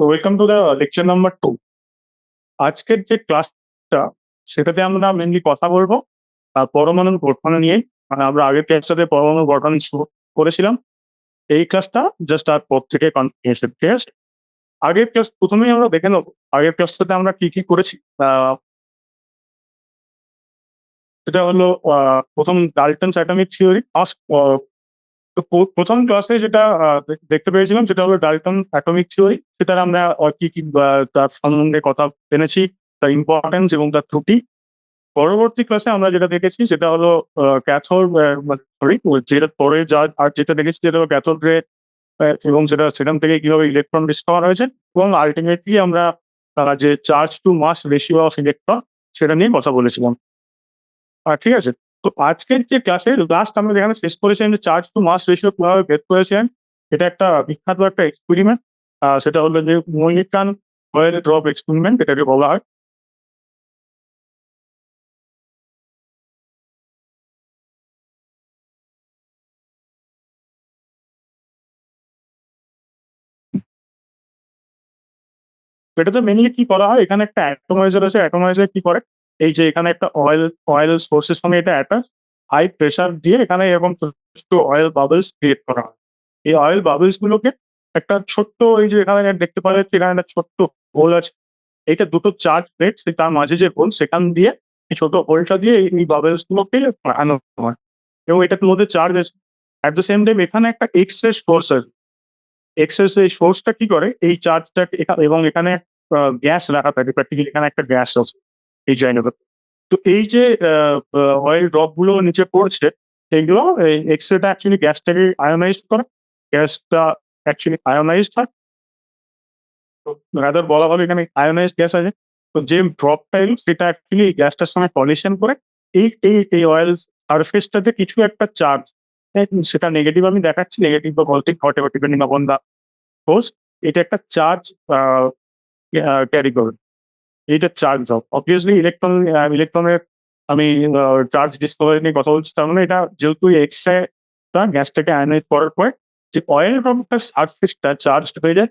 Welcome to the lecture number 2। আজকের যে ক্লাসটা সেটাতে আমরা মেনলি কথা বলবো পরমাণু গঠন নিয়ে। মানে আমরা আগের ক্লাসটাতে পরমাণু গঠন শুরু করেছিলাম, এই ক্লাসটা জাস্ট তার পর থেকে কন্টিনিউশন। ঠিক আছে, আগের ক্লাস প্রথমেই আমরা দেখে নেবো আগের ক্লাসটাতে আমরা কি কি করেছি। সেটা হলো প্রথম ডাল্টনস অ্যাটমিক থিওরি। প্রথম ক্লাসে যেটা দেখতে পেয়েছিলাম সেটা হলো ডাল্টন অ্যাটমিক থিওরি। সেটার আমরা কি কি তার সম্বন্ধে কথা জেনেছি, তার ইম্পর্টেন্স এবং তার ত্রুটি। পরবর্তী ক্লাসে আমরা যেটা দেখেছি সেটা হলো ক্যাথোড, সরি, যেটা পরে যা আর যেটা দেখেছি সেটা হলো ক্যাথোড রে, এবং সেখান থেকে কিভাবে ইলেকট্রন ডিসকভার হয়েছে, এবং আলটিমেটলি আমরা যে charge to mass ratio of electron সেটা নিয়ে কথা বলেছিলাম। ঠিক আছে, তো আজকের যে ক্লাসে লাস্ট আমরা যেখানে শেষ করেছিলাম যে চার্জ টু মাস রেশিও কিভাবে বের করেছিলেন, এটা একটা বিখ্যাত একটা এক্সপেরিমেন্ট। সেটা হলো যে মৌলিকান অয়েল ড্রপ এক্সপেরিমেন্ট এটাকে বলা হয়। এটাতে মেনলি কি করা হয়, এখানে একটা অ্যাটমাইজার আছে। অ্যাটমাইজার কি করে, এই যে এখানে একটা অয়েল সোর্সের সঙ্গে এটা অ্যাটাচ, হাই প্রেসার দিয়ে এখানে এরকম ছোট অয়েল বাবলস ক্রিয়েট করা হয়। এই অয়েল বাবলস গুলোকে একটা ছোট্ট, এই যে এখানে দেখতে পাওয়া যাচ্ছে এখানে একটা ছোট্ট হোল আছে, এটা দুটো চার্জ প্লেট, তার মাঝে যে হোল সেখান দিয়ে এই ছোট হোলটা দিয়ে এই বাবলস গুলোকে আনানো হয়, এবং এটার মধ্যে চার্জ আছে। অ্যাট দ্য সেম টাইম এখানে একটা এক্স রে সোর্স আছে। এক্স রে এই সোর্সটা কি করে, এই চার্জটাকে এবং এখানে গ্যাস রাখা থাকে, প্র্যাকটিক্যালি এখানে একটা গ্যাস আছে এই জায়গাটা। তো এই যে অয়েল ড্রপ গুলো নিচে পড়ছে, সেইগুলো এক্স রেটা অ্যাকচুয়ালি গ্যাসটাকে আয়োনাইজ করে। গ্যাসটা অ্যাকচুয়ালি আয়োনাইজড হয়, রাদার বলা ভালো এখানে আয়োনাইজড গ্যাস আছে। তো যে ড্রপটা এলো সেটা অ্যাকচুয়ালি গ্যাসটার সঙ্গে কলিশন করে এই এই এই অয়েল সারফেসটাতে কিছু একটা চার্জ, সেটা নেগেটিভ আমি দেখাচ্ছি, নেগেটিভ বা পজিটিভ হট এভার ডিপেন্ডিং আপন দা সোর্স, এটা একটা চার্জ ক্যারি করে। এইটা চার্জ ড্রপ, অবভিয়াসলি ইলেকট্রনের আমি চার্জ ডিসকভারি নিয়ে কথা বলছি, তার মানে এটা যেহেতু এক্সট্রা গ্যাসটাকে আয়নাইজ করার পরে যে অয়েল ড্রপটার সারফেসটা চার্জ হয়ে যায়,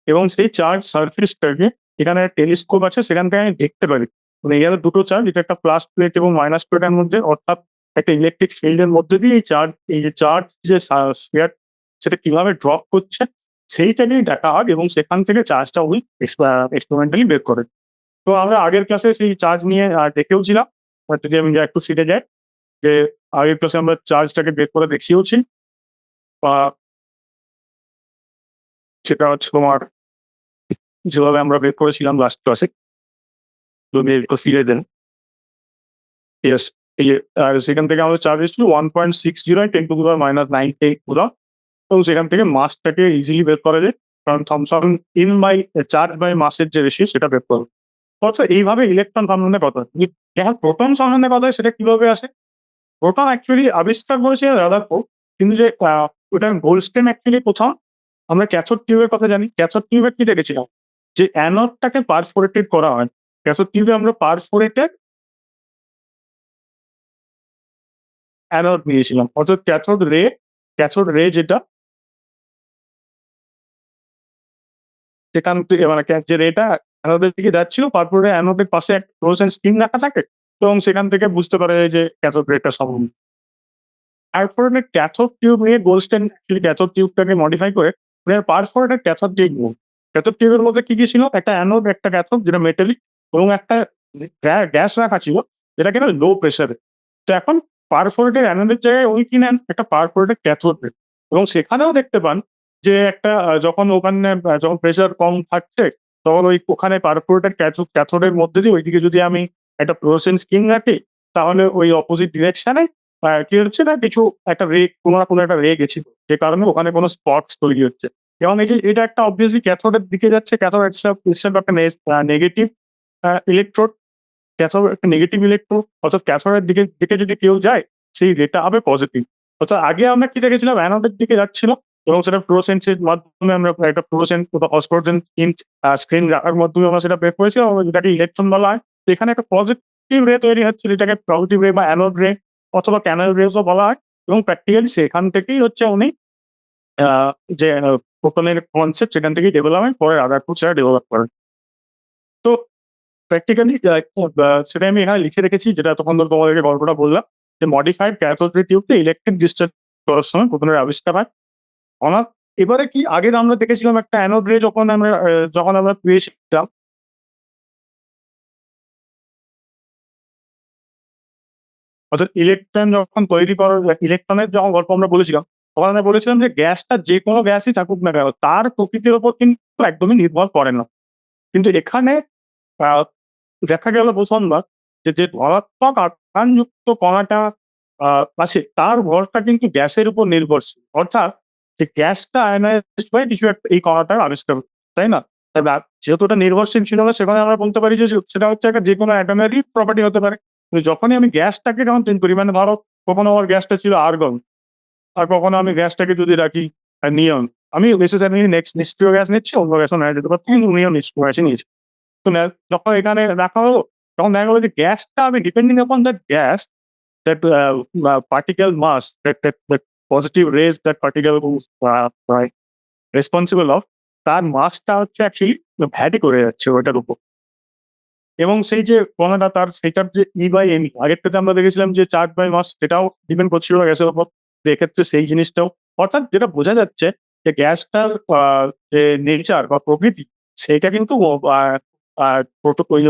এবং সেই চার্জ সারফেসটাকে এখানে টেলিস্কোপ আছে, সেখান থেকে আমি দেখতে পারি। মানে এখানে দুটো চার্জ, এটা একটা প্লাস প্লেট এবং মাইনাস প্লেটের মধ্যে, অর্থাৎ একটা ইলেকট্রিক ফিল্ডের মধ্যে দিয়ে এই যে চার্জ যে স্ফিয়ার সেটা কিভাবে ড্রপ করছে সেইটাকেই দেখা হয়, এবং সেখান থেকে চার্জটা উনি এক্সপেরিমেন্টালি বের করে। তো আমরা আগের ক্লাসে সেই চার্জ নিয়ে দেখেও ছিলাম। যদি আমি একটু সিটে যাই, যে আগের ক্লাসে আমরা চার্জটাকে বের করে দেখিয়েওছি, বা সেটা হচ্ছে তোমার যেভাবে আমরা বের করেছিলাম লাস্ট ক্লাসে। তুমি একটু ফিরে দেন। ইয়েস, এই সেখান থেকে আমাদের চার্জ এসেছিল 1.60 10 টু দি পাওয়ার -98 কুলম্ব, এবং সেখান থেকে মাসটাকে ইজিলি বের করা যায়, কারণ Thomson in by charge by মাসের যে রেশিও সেটা বের করবে। অর্থাৎ এইভাবে ইলেকট্রন সম্বন্ধে কথা হয়। যখন প্রোটন সম্বন্ধে কথা হয় সেটা কিভাবে আসে, প্রোটন অ্যাকচুয়ালি আবিষ্কার করেছে রাদারফোর্ড, কিন্তু যে ওটা গোল্ডস্টেন অ্যাকচুয়ালি প্রথম। আমরা ক্যাথোড টিউবের কথা জানি, ক্যাথোড টিউবে কি দেখেছিলাম, যে অ্যানোডটাকে পারফোরেটেড করা হয়। ক্যাথোড টিউবে আমরা পারফোরেটেড অ্যানোড নিয়েছিলাম, অর্থাৎ ক্যাথোড রে যেটা সেখান থেকে মানে যে রেটা অ্যানোডের দিকে যাচ্ছিল, তারপরে অ্যানোডের পাশে একটা ফ্লোরোসেন্ট স্ক্রিন রাখা থাকে, এবং সেখান থেকে বুঝতে পারা যায় যে ক্যাথোড রেটা সম্বন্ধে। তারপরে ক্যাথোড টিউব নিয়ে গোল্ডস্টেন ক্যাথোড টিউবটাকে মডিফাই করে পারফোরেটেড ক্যাথোড টিউব নিয়ে। ক্যাথোড টিউবের মধ্যে কি কি ছিল, একটা অ্যানোড, একটা ক্যাথোড যেটা মেটালিক, এবং একটা গ্যাস রাখা ছিল যেটা কিনা লো প্রেসারে। তো এখন পারফোরেটেড অ্যানোডের জায়গায় উনি কি নেন, একটা পারফোরেটেড ক্যাথোড নেন, এবং সেখানেও দেখতে পান যে একটা যখন ওখানে যখন প্রেসার কম থাকছে, তখন ওখানে পারফোরেটেড ক্যাথোডের মধ্যে দিয়ে ওইদিকে যদি আমি একটা ফ্লোরোসেন্ট স্ক্রিন রাখি, তাহলে ওই অপোজিট ডিরেকশনে কি হচ্ছে না, কিছু একটা রে, কোনো না কোনো একটা রে গেছিল, যে কারণে ওখানে কোনো স্পটস তৈরি হচ্ছে। এবং এই যে এটা একটা অবভিয়াসলি ক্যাথোডের দিকে যাচ্ছে, ক্যাথোড ইটসেলফ একটা নেগেটিভ ইলেকট্রোড, ক্যাথোড একটা নেগেটিভ ইলেকট্রোড, অর্থাৎ ক্যাথোডের দিকে দিকে যদি কেউ যায় সেই রেটা হবে পজিটিভ। অর্থাৎ আগে আমরা কি দেখেছিলাম, অ্যানোডের দিকে যাচ্ছিল, এবং সেটা ফ্লোরোসেন্সের মাধ্যমে আমরা একটা ফ্লোরোসেন্ট বা ফসফোরেসেন্ট স্ক্রিন রাখার মাধ্যমে আমরা সেটা বের করেছিলাম, যেটাকে ইলেকট্রন বলা হয়। তো এখানে একটা পজিটিভ রে তৈরি হচ্ছে, যেটাকে পজিটিভ রে বা অ্যানোড রে অথবা ক্যানেল রেজও বলা হয়, এবং প্র্যাকটিক্যালি সেখান থেকেই হচ্ছে উনি যে প্রোটনের কনসেপ্ট সেখান থেকেই ডেভেলপমেন্ট পরে রাদারফোর্ড স্যার ডেভেলপ করেন। তো প্র্যাকটিক্যালি সেটা আমি এখানে লিখে রেখেছি, যেটা তখন ধরে তোমাদেরকে গল্পটা বললাম যে modified cathode ray টিউবতে electric discharge করার সময় প্রোটনের আবিষ্কার হয়। অনাথ এবারে কি আগের আমরা দেখেছিলাম একটা অ্যানোড রে যখন আমরা পেয়েছিলাম, অর্থাৎ ইলেকট্রন যখন তৈরি করার ইলেকট্রনের যখন গল্প আমরা বলেছিলাম, তখন আমরা বলেছিলাম যে গ্যাসটা যে কোনো গ্যাসই থাকুক না কেন তার প্রকৃতির উপর কিন্তু একদমই নির্ভর করে না। কিন্তু এখানে আহ, দেখা গেল প্রথমবার যে ধনাত্মক আধানযুক্ত কণাটা আছে তার ভরটা কিন্তু গ্যাসের উপর নির্ভরশীল, অর্থাৎ যে গ্যাসটা আয়নাইজ হয়ে কিছু একটা এই কণাটার আবিষ্কার হলো, তাই না? এবার যেহেতু ওটা নির্ভরশীল ছিল না, সেখানে আমরা বলতে পারি যে সেটা হচ্ছে একটা যে কোনো অ্যাটমেরই প্রপার্টি হতে পারে। কিন্তু যখনই আমি গ্যাসটাকে যখন চেঞ্জ করি, মানে ধরো কখনো আমার গ্যাসটা ছিল আর্গন, আর কখনো আমি গ্যাসটাকে যদি রাখি নিয়ন, আমি নেসেসারি নেক্সট নিষ্ক্রিয় গ্যাস নিচ্ছি, অন্য গ্যাসও নেওয়া যেতে পারছি, কিন্তু নিয়ন নিষ্ক্রিয় গ্যাসই নিয়েছি। তো যখন এখানে রাখা হলো, তখন দেখা গেলো যে গ্যাসটা আমি ডিপেন্ডিং আপন that gas, that particle mass, that positive rays that particle responsible of, তার মাসটা হচ্ছে অ্যাকচুয়ালি ভ্যারি করে যাচ্ছে ওটার উপর। এবং সেই যে কণাটা সেটার যে ই বাই এম, আগেরটাতে আমরা দেখেছিলাম যে চার্জ বাই মাস, সেটাও ডিপেন্ড করছিল গ্যাসের উপর। তো এক্ষেত্রে সেই জিনিসটাও, অর্থাৎ যেটা বোঝা যাচ্ছে যে গ্যাসটার যে নেচার বা প্রকৃতি, সেইটা কিন্তু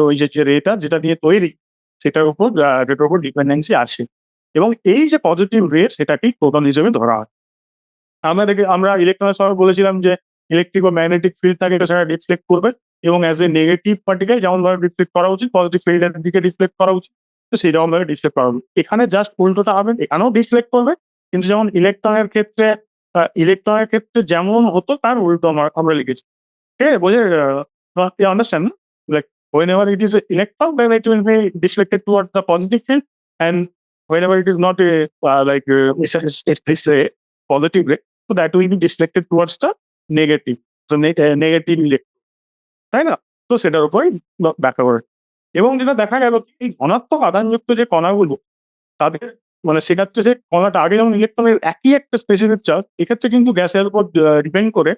ওই যে রেটা যেটা দিয়ে তৈরি, সেটার উপর যেটার উপর ডিপেন্ডেন্সি আসে। এবং এই যে পজিটিভ রে সেটাকেই প্রোটন হিসেবে ধরা হয়। আমরা ইলেকট্রনের সময় বলেছিলাম যে ইলেকট্রিক বা ম্যাগনেটিক ফিল্ড থাকে, এটা সেটা রিফ্লেক্ট করবে এবং অ্যাজ এ নেগেটিভ পার্টিকেল যেমন ভাবে রিফ্লেক্ট করা উচিত, পজিটিভ ফিল্ডের দিকে রিফ্লেক্ট করা উচিত, তো সেইরকম ভাবে রিফ্লেক্ট করা উচিত। এখানে জাস্ট উল্টোটা হবে, এখানেও রিফ্লেক্ট করবে, কিন্তু যেমন ইলেকট্রনের ক্ষেত্রে যেমন হতো তার উল্টো আমরা লিখেছি। ঠিক আছে, বোঝে? Understand? Like whenever it is an electron, then it will be deflected towards the positive field, and whenever it is not it's this positive ray, so that will be deflected towards the negative, so negative electron, তাই না? তো সেটার উপরই ব্যাখ্যা করে। এবং যেটা দেখা গেল কি, এই ধনাত্মক আধানযুক্ত যে কণাগুলো তাদের, মানে সেক্ষেত্রে যে কণাটা আগে যেমন ইলেকট্রনের একই একটা স্পেসিফিক চার্জ, এক্ষেত্রে কিন্তু গ্যাসের উপর ডিপেন্ড করে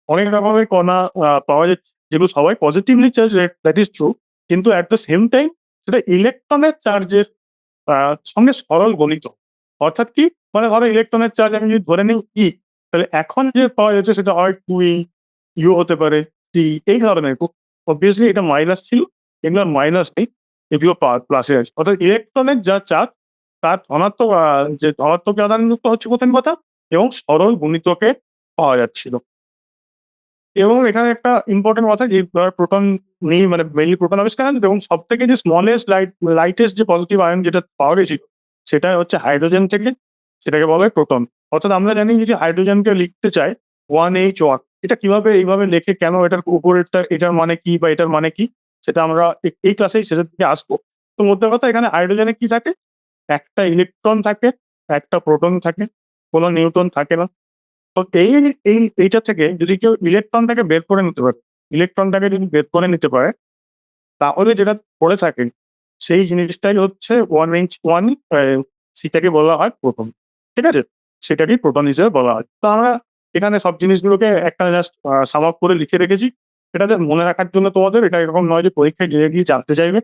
অনেক রকমের কণা পাওয়া যাচ্ছে, যেগুলো সবাই positively charge, that is true. কিন্তু অ্যাট দ্য সেম টাইম সেটা ইলেকট্রনের চার্জের সঙ্গে সরল গণিত। অর্থাৎ কি, মানে ধরো ইলেকট্রনের চার্জ আমি যদি ধরে নিই ই, তাহলে এখন যে পাওয়া যাচ্ছে সেটা হয় 2e, ইউ হতে পারে টি, এই ধরনের। অবভিয়াসলি এটা মাইনাস ছিল, এগুলো মাইনাস নেই, এগুলো প্লাসে আছে। অর্থাৎ ইলেকট্রনের যা চার্জ তার ধনাত্মক যে ধনাত্মক আধানযুক্ত হচ্ছে প্রথম কথা, এবং সরল গুণিতকে পাওয়া যাচ্ছিল। এবং এখানে একটা ইম্পর্টেন্ট কথা যে প্রোটন নেই, মানে মেইনলি প্রোটন আবিষ্কার হয়, এবং সব থেকে যে স্মলেস্ট লাইটেস্ট যে পজিটিভ আয়ন যেটা পাওয়া গেছিল, সেটা হচ্ছে হাইড্রোজেন থেকে, সেটাকে বলা হয় প্রোটন। অর্থাৎ আমরা জানি যে হাইড্রোজেনকে লিখতে চাই 1H1, এটা কিভাবে এইভাবে লেখে, কেন এটার উপরেরটা এটার মানে কি বা এটার মানে কি, সেটা আমরা এই ক্লাসেই শেষের দিকে আসবো। তো মোদ্দা কথা, এখানে হাইড্রোজেনে কি থাকে, একটা ইলেকট্রন থাকে, একটা প্রোটন থাকে, কোনো নিউট্রন থাকে না। তো এইটা থেকে যদি কেউ ইলেকট্রনটাকে বের করে নিতে পারে, ইলেকট্রনটাকে যদি বের করে নিতে পারে, তাহলে যেটা পড়ে থাকে সেই জিনিসটাই হচ্ছে 1H1, সেটাকে বলা হয় প্রোটন। ঠিক আছে? সেটাকেই প্রোটন হিসেবে বলা হয়। তো আমরা এখানে সব জিনিসগুলোকে একটা জাস্ট সাম আপ করে লিখে রেখেছি। এটাতে মনে রাখার জন্য তোমাদের, এটা এরকম নয় যে পরীক্ষায় ডিরেক্টলি জানতে চাইবে।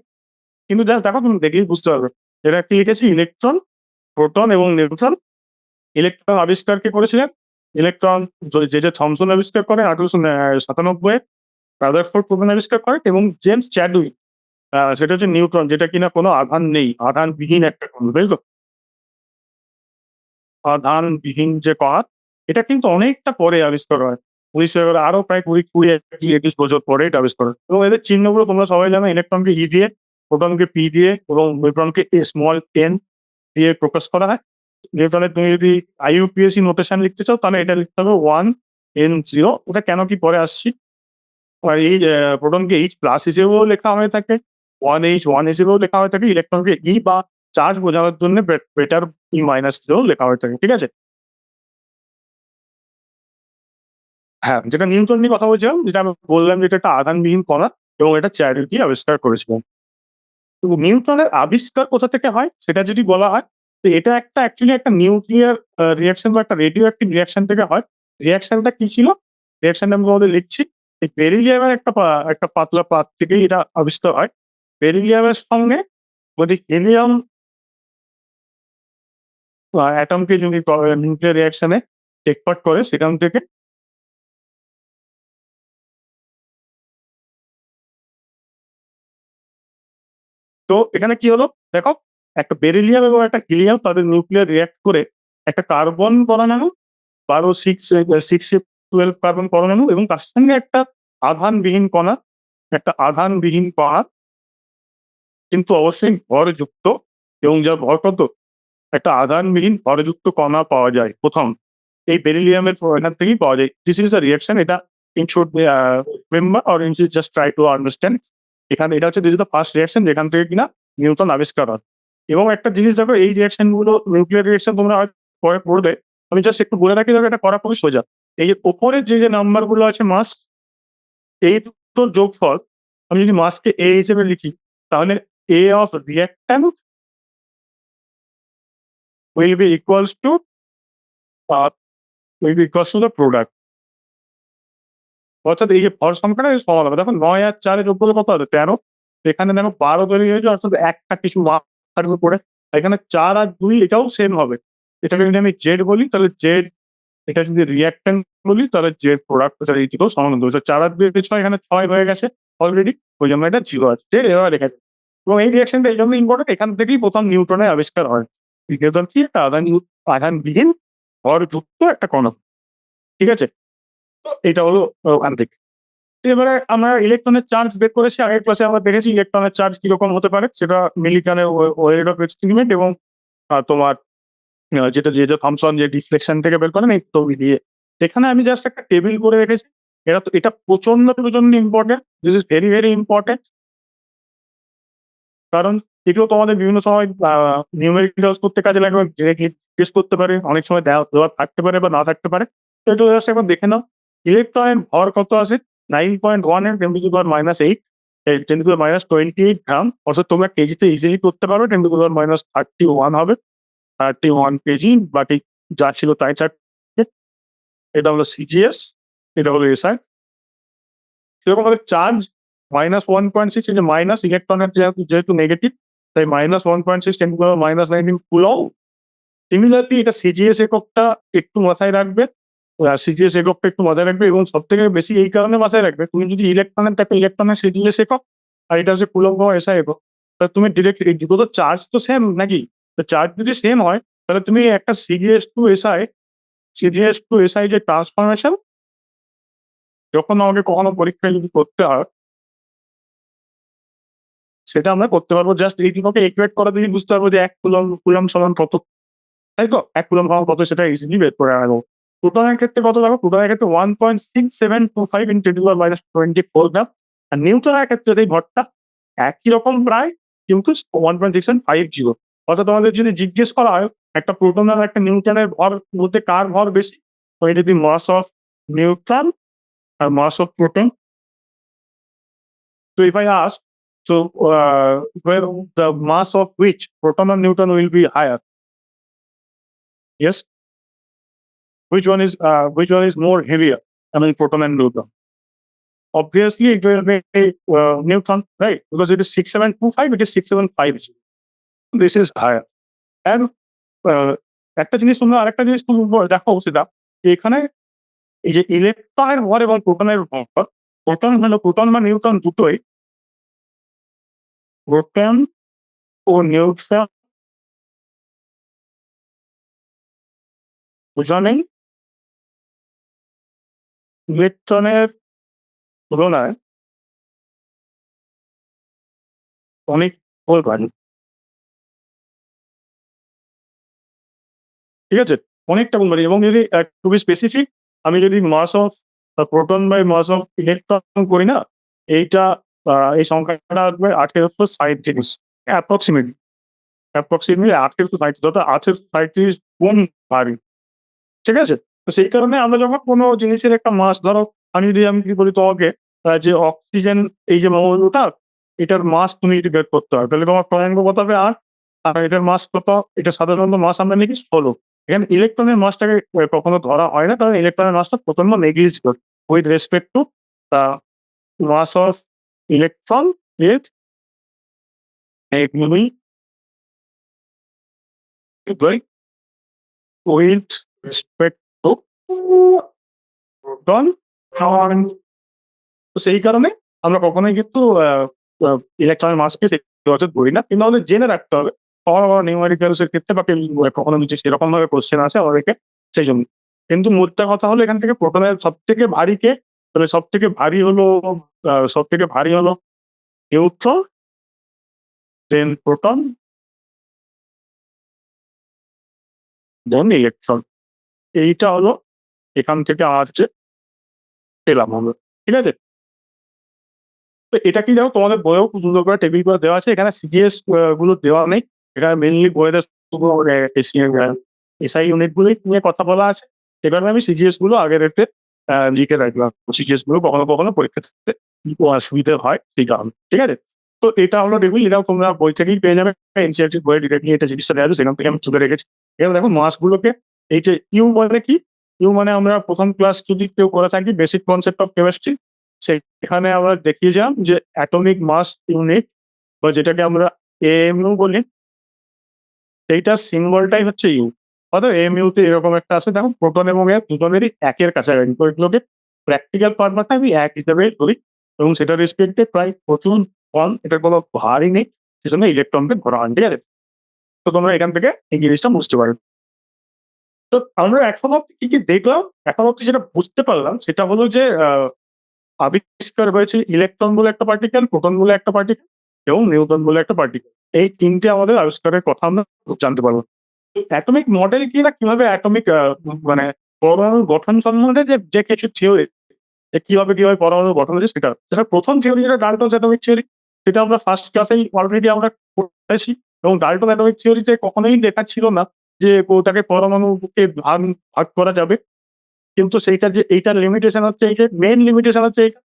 কিন্তু জাস্ট দেখো, তুমি দেখলেই বুঝতে পারবে। এটা কি লিখেছি, ইলেকট্রন, প্রোটন এবং নিউট্রন। ইলেকট্রন আবিষ্কার কে করেছিলেন? ইলেকট্রন যে থমসন আবিষ্কার করেন 1897-এ, রাদারফোর্ড প্রোটন আবিষ্কার করেন, এবং জেমস চ্যাডউইক সেটা হচ্ছে নিউট্রন, যেটা কিনা কোনো আধান নেই, আধানবিহীন একটা কণা, বুঝলো? আধানবিহীন যে কণা, এটা কিন্তু অনেকটা পরে আবিষ্কার হয়। 1911, আরো প্রায় 20-21 বছর পরে এটা আবিষ্কার হয়। এবং এদের চিহ্নগুলো তোমরা সবাই জানো, ইলেকট্রনকে ই দিয়ে, প্রোটনকে পি দিয়ে, এবং নিউট্রনকে স্মল এন দিয়ে প্রকাশ করা হয়। নিউটনের তুমি যদি IUPAC নোটেশন লিখতে চাও, তাহলে এটা লিখতে হবে 1n0। ওটা কেন কি পরে আসছি। আর এই প্রোটনকে H প্লাস হিসেবেও লেখা হয়ে থাকে, 1H1 হিসেবেও লেখা হয়ে থাকে, ইলেকট্রনকে ই বা চার্জ বোঝানোর জন্য বেটার ই মাইনাস দিয়েও লেখা হয়ে থাকে। ঠিক আছে? হ্যাঁ, যেটা নিউটন নিয়ে কথা বলছিলাম, যেটা আমি বললাম যে এটা একটা আধানবিহীন কণা, এবং এটা চ্যাডউইক আবিষ্কার করেছিলেন। তো নিউটনের আবিষ্কার কোথা থেকে হয় সেটা যদি বলা হয়, তো এটা একটা অ্যাকচুয়ালি একটা নিউক্লিয়ার রিঅ্যাকশন বা একটা রেডিও অ্যাক্টিভ রিঅ্যাকশন থেকে হয়। রিঅ্যাকশনটা কি ছিল? রিঅ্যাকশনটা আমি তোমাদের লিখছি। এই বেরিলিয়ামের একটা পাতলা পাত থেকেই এটা আবিষ্কার হয়। বেরিলিয়ামের সঙ্গে যদি হিলিয়াম অ্যাটমকে যদি নিউক্লিয়ার রিঅ্যাকশনে টেক পার্ট করে সেখান থেকে তো এখানে কি হলো দেখো, একটা বেরিলিয়াম এবং একটা হিলিয়াম তাদের নিউক্লিয়ার রিঅ্যাক্ট করে একটা কার্বন পরমাণু 12 6 কার্বন পরমাণু এবং তার সঙ্গে একটা আধানবিহীন কণা, একটা আধানবিহীন কণা কিন্তু অবশ্যই ভরযুক্ত এবং যার ভর কত? একটা আধানবিহীন ভরযুক্ত কণা পাওয়া যায় প্রথম। এই বেরিলিয়ামের এখান থেকেই পাওয়া যায়। This is a reaction. এটা in should remember or in should just try to understand. এখানে এটা হচ্ছে this is the first reaction যেখান থেকে কিনা নিউটন আবিষ্কার হয়। এবং একটা জিনিস দেখো, এই রিঅ্যাকশন গুলো নিউক্লিয়ার রিঅ্যাকশন তোমরা হয়তো পরে পড়বে। আমি জাস্ট একটু বলে রাখি, দেখো এটা করা খুবই সোজা। এই যে উপরের যে নাম্বার গুলো আছে মাস, এই দুটোর যোগফল আমি যদি মাসকে এ হিসেবে লিখি তাহলে A of reactant will be equals to the product. অর্থাৎ এই যে ভর সংখ্যাটা এর সমান হবে। দেখো ৯ আর ৪ এর যোগ করলে কত হবে? ১৩। এখানে দেখো ১২ তৈরি হয়েছে, অর্থাৎ একটা কিছু মার্ক থাকবে পড়ে। এখানে ৪ আর ২ এটাও সেম হবে। এটাকে যদি আমি জেড বলি তাহলে জেড, এটা যদি রিঅ্যাক্ট্যান্ট বলি তাহলে জেড প্রোডাক্ট, তাহলে এইটিকেও সমানান্তর। ৪ আর ২ এর ৬, এখানে ৬ হয়ে গেছে অলরেডি, ওই জন্য এটা 0 আছে। জেড এভাবে লেখা যায়। এবং এই রিঅ্যাকশনটা এই জন্য ইম্পর্টেন্ট, এখান থেকেই প্রথম নিউটনের আবিষ্কার হয়। নিউটন কি একটা আধানবিহীন ভরযুক্ত একটা কণা। ঠিক আছে? তো এটা হলো ওখান থেকে। এবারে আমরা ইলেকট্রনের চার্জ বের করেছি। আগের ক্লাসে আমরা দেখেছি ইলেকট্রনের চার্জ কিরকম হতে পারে। সেটা মিলিকানের ওয়েভ অফ এক্সপেরিমেন্ট এবং তোমার যেটা যে থমসন যে ডিফ্লেকশন থেকে বের করেন এই তৈরি দিয়ে। এখানে আমি জাস্ট একটা টেবিল করে রেখেছি। এটা প্রচন্ড important. This is very, very important. কারণ এগুলো তোমাদের বিভিন্ন সময় নিউমেরিক্যালস করতে কাজে লাগবে, ডিরেক্টলি জিজ্ঞেস করতে পারে, অনেক সময় দেওয়া থাকতে পারে বা না থাকতে পারে। তো এটা জাস্ট একবার দেখে নাও। ইলেকট্রনের ভর কত আছে? 9.1 এর 10⁻⁸, 10⁻28 গ্রাম। অর্থাৎ তোমরা কেজিতে ইজিলি করতে পারো, 10⁻31 হবে, 31 কেজি। বাকি যা ছিল তাই থাকবে। এটা হলো সিজিএস, এটা হলো এসআই। সেরকম ভাবে চার্জ -1.6, এই যে মাইনাস ইলেকট্রনের যেহেতু নেগেটিভ, তাই -1.6 10⁻⁻19 কুলম্ব। সিমিলারলি এটা সিজিএস এককটা একটু মাথায় রাখবে। সিজিএস এককটা একটু মাথায় রাখবে এবং সবথেকে বেশি এই কারণে মাথায় রাখবে, তুমি যদি ইলেকট্রনের দেখো ইলেকট্রনের সিজিএস একক আর এটা হচ্ছে কুলম্ব বা এসআই একক, তাহলে তুমি ডিরেক্ট এই দুটো তো চার্জ তো সেম নাকি? তো চার্জ যদি সেম হয় তাহলে তুমি একটা সিজিএস টু এসআই যে ট্রান্সফরমেশন যখন আমাকে কখনো পরীক্ষায় যদি করতে হয় সেটা আমরা করতে পারবো। জাস্ট এই দুটোকে ইকুয়েট করা দিয়ে বুঝতে পারবো যে ১ কুলম্ব সমান কত, তাই তো? ১ কুলম্ব সমান কত সেটা ইজিলি বের করে আনবো। প্রোটনের ক্ষেত্রে কত দেখো, প্রোটনের ক্ষেত্রে 1.6725 × 10⁻24 গ্রাম। আর নিউটনের ক্ষেত্রে এই ভরটা একই রকম প্রায়, কিন্তু 1.6750। অর্থাৎ তোমাদের যদি জিজ্ঞেস করা হয় একটা প্রোটন আর একটা নিউট্রনের ভর মধ্যে কার ভর বেশি, তো এটা যদি মাস অফ নিউট্রন আর mass of proton. So if I ask, so where the mass of which proton or neutron will be higher? Yes, which one is more heavier? I mean, proton and neutron. Obviously, it will be neutron, right? Because it is 6725, it is 675. This is higher. And একটা জিনিস তোমরা আরেকটা জিনিস তুমি দেখো সেটা এখানে এই যে ইলেকট্রনের ভর এবং প্রোটনের ভর, প্রোটন বা নিউট্রন দুটোই, প্রোটন ও নিউট্রন দুজনেই ইলেকট্রনের তুলনায় অনেক ভারী। ঠিক আছে? অনেকটা গুণ ভারী। এবং যদি খুবই স্পেসিফিক, আমি যদি mass of proton by mass of electron করি না, এইটা এই সংখ্যাটা আসবে 837 অ্যাপ্রক্সিমেটলি। 837, যত 837 গুণ ভারী। ঠিক আছে? তো সেই কারণে আমরা যখন কোনো জিনিসের একটা মাস ধরো, আমি কি বলি তোমাকে, যে অক্সিজেন এই যে মৌলটা, এটার মাস তুমি যদি বের করতে হয় তাহলে তোমার ক্রমাঙ্ক কত হবে 8, আর এটার মাস কত? এটা সাধারণত মাস আমরা লিখি 16। এখানে ইলেকট্রনের মাসটাকে কখনো ধরা হয় না, কারণ ইলেকট্রনের মাসটা প্রচন্ড negligible. with respect to the mass of electron with moving with respect to proton. তো সেই কারণে আমরা কখনোই কিন্তু ইলেকট্রনের মাসকে ধরি না, কিন্তু আমাদের জেনে রাখতে হবে নিউমেরিক্যালস এর ক্ষেত্রে বা কখনো নিচে সেরকম ভাবে কোশ্চেন আছে আমাদেরকে সেই জন্য। কিন্তু মোদ্দা কথা হলো এখান থেকে প্রোটনের সব থেকে ভারী কে, তাহলে সব থেকে ভারী হলো নিউট্রন, দেন প্রোটন, দেন ইলেকট্রন। এইটা হলো এখান থেকে আমার হচ্ছে পেলাম আমরা, ঠিক আছে। তো এটা কি জানো, তোমাদের বইয়েও খুব সুন্দর করে টেবিল করে দেওয়া আছে, এখানে সিজিএস গুলো দেওয়া নেই, এখানে মেনলি বইয়ের এসআই ইউনিট গুলোই নিয়ে কথা বলা আছে। সে কারণে আমি সিজিএস গুলো আগের রেটে লিখে রাখলাম, সিজিএস গুলো কখনো কখনো পরীক্ষা ক্ষেত্রে অসুবিধা হয় সেই কারণে, ঠিক আছে। তো এটা হলো টেবিল, এটাও তোমরা বই থেকেই পেয়ে যাবে, এনসিআরটি বইয়ের ডিরেক্টলি এটা জিনিসটা দেওয়া আছে, সেখান থেকে আমি তুলে রেখেছি। এবার দেখো মাস গুলোকে, এই যে ইউ মানে কি, ইউ মানে আমরা প্রথম ক্লাস যদি কেউ করে থাকি বেসিক কনসেপ্ট অফ কেমিস্ট্রি, সেখানে আমরা দেখিয়েছিলাম যে অ্যাটমিক মাস ইউনিট বা যেটাকে আমরা এএমইউ বলি, সেইটার সিম্বলটাই হচ্ছে ইউ। অর্থাৎ এএমইউ তে এরকম একটা আছে, দেখো প্রোটন এবং দুজনেরই একের কাছাকাছি, তো এগুলোকে প্র্যাকটিক্যাল পারপাসে আমি এক হিসেবে ধরি এবং সেটা রেসপেক্টে প্রায় প্রচুর কম, এটার কোনো ভারই নেই, সেজন্য ইলেকট্রনকে ধরা হয়, ঠিক আছে। তো তোমরা এখান থেকে এই জিনিসটা বুঝতে পারো। তো আমরা এখন অব্দি কি দেখলাম, এখন অব্দি যেটা বুঝতে পারলাম সেটা হলো যে আবিষ্কার হয়েছে ইলেকট্রন বলে একটা পার্টিকেল, প্রোটন বলে একটা পার্টিকেল এবং নিউট্রন বলে একটা পার্টিকেল। এই তিনটে আমাদের আবিষ্কারের কথা আমরা জানতে পারবো। অ্যাটমিক মডেল কি না, কিভাবে অ্যাটমিক মানে পরমাণুর গঠন সম্বন্ধে যে কিছু থিওরি, কিভাবে পরমাণুর গঠন হয়েছে সেটা প্রথম থিওরি, যেটা ডাল্টনস অ্যাটমিক থিওরি, সেটা আমরা ফার্স্ট ক্লাসেই অলরেডি আমরা পড়েছি। এবং ডাল্টন অ্যাটমিক থিওরিতে কখনোই লেখা ছিল না যে ওটাকে পরমাণুকে ভাগ ভাগ করা যাবে, কিন্তু সেইটার যে এইটার লিমিটেশন হচ্ছে, এই যে মেইন লিমিটেশন হচ্ছে এইটা,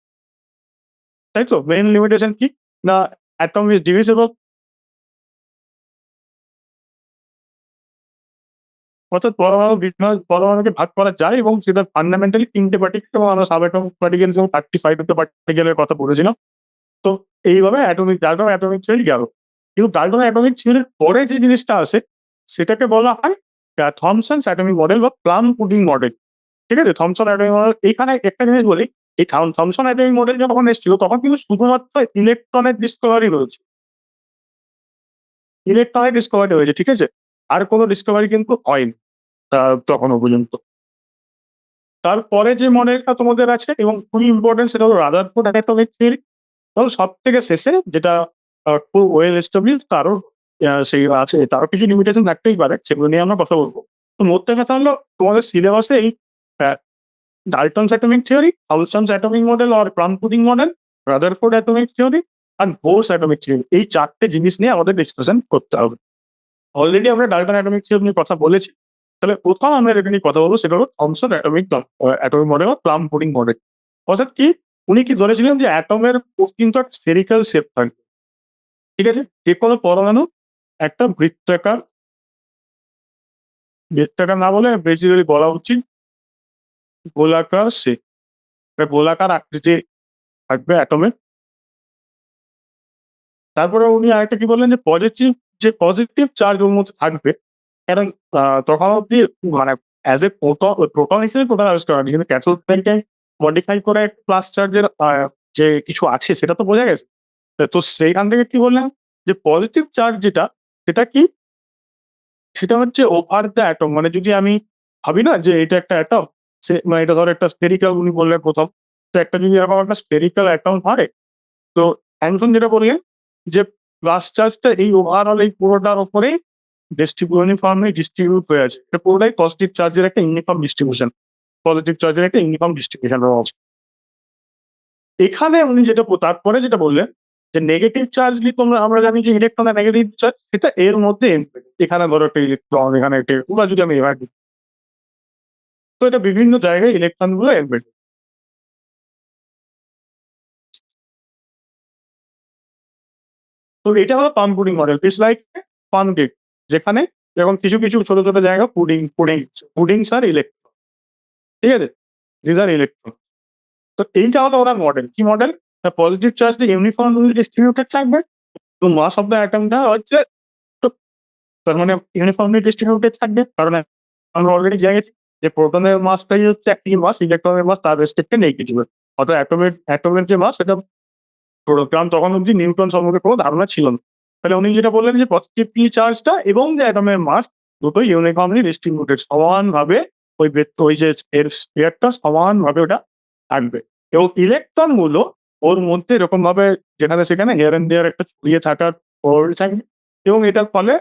তাই তো? মেইন লিমিটেশন কি না, অ্যাটম ইজ ডিভিজিবল, অর্থাৎ পরমাণুকে ভাগ করা যায় এবং সেটা ফান্ডামেন্টালি তিনটে পার্টিকেল এবং আমরা সাব অ্যাটমিক পার্টিকেল এবং 35 টা পার্টিকেলের কথা বলেছিলাম। তো এইভাবে ডাল্টন অ্যাটমিক থিওরি গেল। কিন্তু ডাল্টন অ্যাটমিক থিওরির পরে যে জিনিসটা আসে সেটাকে বলা হয় থমসনস অ্যাটমিক মডেল বা প্লাম পুডিং মডেল, ঠিক আছে? থমসন অ্যাটমিক মডেল, এইখানে একটা জিনিস বলি, এই থমসন অ্যাটমিক মডেল যখন এসেছিল তখন কিন্তু শুধুমাত্র ইলেকট্রনের ডিসকভারি হয়েছে, ইলেকট্রনের ডিসকভারি হয়েছে, ঠিক আছে? আর কোনো ডিসকভারি কিন্তু হয়নি তখনো পর্যন্ত। তারপরে যে মডেলটা তোমাদের আছে এবং খুবই ইম্পর্টেন্ট, সেটা হলো রাদারফোর্ড অ্যাটমিক থিওরি। এবং সবথেকে শেষে যেটা খুব ওয়েল এস্টাবলিশড, তারও সেই আছে, তারও কিছু লিমিটেশন থাকতেই পারে, সেগুলো নিয়ে আমরা কথা বলবো। তো মোদ্দা কথা হলো তোমাদের সিলেবাসে এই Dalton's atomic theory, Thomson's atomic model আর plum pudding model, Rutherford atomic theory আর বোরস অ্যাটমিক থিওরি, এই চারটে জিনিস নিয়ে আমাদের ডিসকাশন করতে হবে। অলরেডি আমরা ডাল্টন অ্যাটমিক থিওরি নিয়ে কথা বলেছি, তাহলে প্রথম আমরা এটা নিয়ে কথা বলবো, সেটা হলো থমসন অ্যাটমিক মডেল বা প্লাম পুডিং মডেল। অর্থাৎ কি, উনি কি ধরেছিলেন যে অ্যাটমের কিন্তু একটা স্ফেরিক্যাল শেপ থাকবে, ঠিক আছে? যে কোনো পরমাণু একটা বৃত্তাকার না বলে বেসিক্যালি বলা উচিত গোলাকার শেপ, গোলাকার আকৃতি থাকবে অ্যাটমের। তারপরে উনি আরেকটা কি বললেন, যে পজিটিভ চার্জ ওর মধ্যে থাকবে, কারণ তখন অব্দি মানে অ্যাজ এ প্রোটন হিসেবে প্রোটন আবিষ্কার হয়নি, কিন্তু ক্যাথোড প্লেটকে মডিফাই করে প্লাস চার্জের যে কিছু আছে সেটা তো বোঝা গেছে। তো সেইখান থেকে কি বললেন, যে পজিটিভ চার্জ যেটা, সেটা কি, সেটা হচ্ছে ওভার দ্য অ্যাটম, মানে যদি আমি ভাবি না যে এটা একটা অ্যাটম, সে মানে এটা ধরো একটা স্ফেরিক্যাল, উনি বললেন প্রথম, তো একটা যদি এরকম একটা স্ফেরিক্যাল অ্যাটম হয়, তো অ্যানসন যেটা বললেন যে প্লাস চার্জটা এই ওভারঅল এই পুরোটার উপরেই ইউনিফর্মলি ডিস্ট্রিবিউট হয়ে আছে, এটা পুরোটাই পজিটিভ চার্জের একটা ইউনিফর্ম ডিস্ট্রিবিউশন, পজিটিভ চার্জের একটা ইউনিফর্ম ডিস্ট্রিবিউশন আছে। এখানে উনি তারপরে যেটা বললেন যে নেগেটিভ চার্জ আমরা জানি যে ইলেকট্রনের নেগেটিভ চার্জ, সেটা এর মধ্যে এখানে ধরো একটা ইলেকট্রন, এখানে একটা, বা যদি আমি এভাবে, তো এটা বিভিন্ন জায়গায় ইলেকট্রন গুলো এমবেড। তো এটা হলো পাম্পুডিং মডেল, ইটস লাইক পান কেক, যেখানে যখন কিছু কিছু ছোট ছোট জায়গা পুডিংস আর ইলেকট্রন, ঠিক আছে, দিস আর ইলেকট্রন। তো এইটা হলো ওনার মডেল। কি মডেল? পজিটিভ চার্জটা ইউনিফর্মলি ডিস্ট্রিবিউটেড থাকবে। তো মাস অফ দ্য অ্যাটমটা হচ্ছে তো তার মানে ইউনিফর্মলি ডিস্ট্রিবিউটেড থাকবে। কারণ আমরা অলরেডি জেনেছি যে প্রোটনের মাসটাই হচ্ছে একই মাস, ইলেকট্রনের মাস তার রেসপেক্টে নেগেটিভ। অর্থাৎ অ্যাটমের যে মাস সেটা কারণ তখন অব্দি নিউটন সম্পর্কে কোনো ধারণা ছিল না। তাহলে উনি যেটা বললেন যে পজিটিভলি চার্জটা এবং যে অ্যাটমের মাস দুটোই ইউনিফর্মলি ডিস্ট্রিবিউটেড সমানভাবে ওই যে এর স্ফিয়ারটা সমানভাবে ওটা থাকবে। এবং ইলেকট্রন গুলো ওর মধ্যে এরকম ভাবে যেখানে সেখানে হিয়ার এন্ড দেয়ার একটা ছড়িয়ে থাকার থাকবে এবং এটার ফলে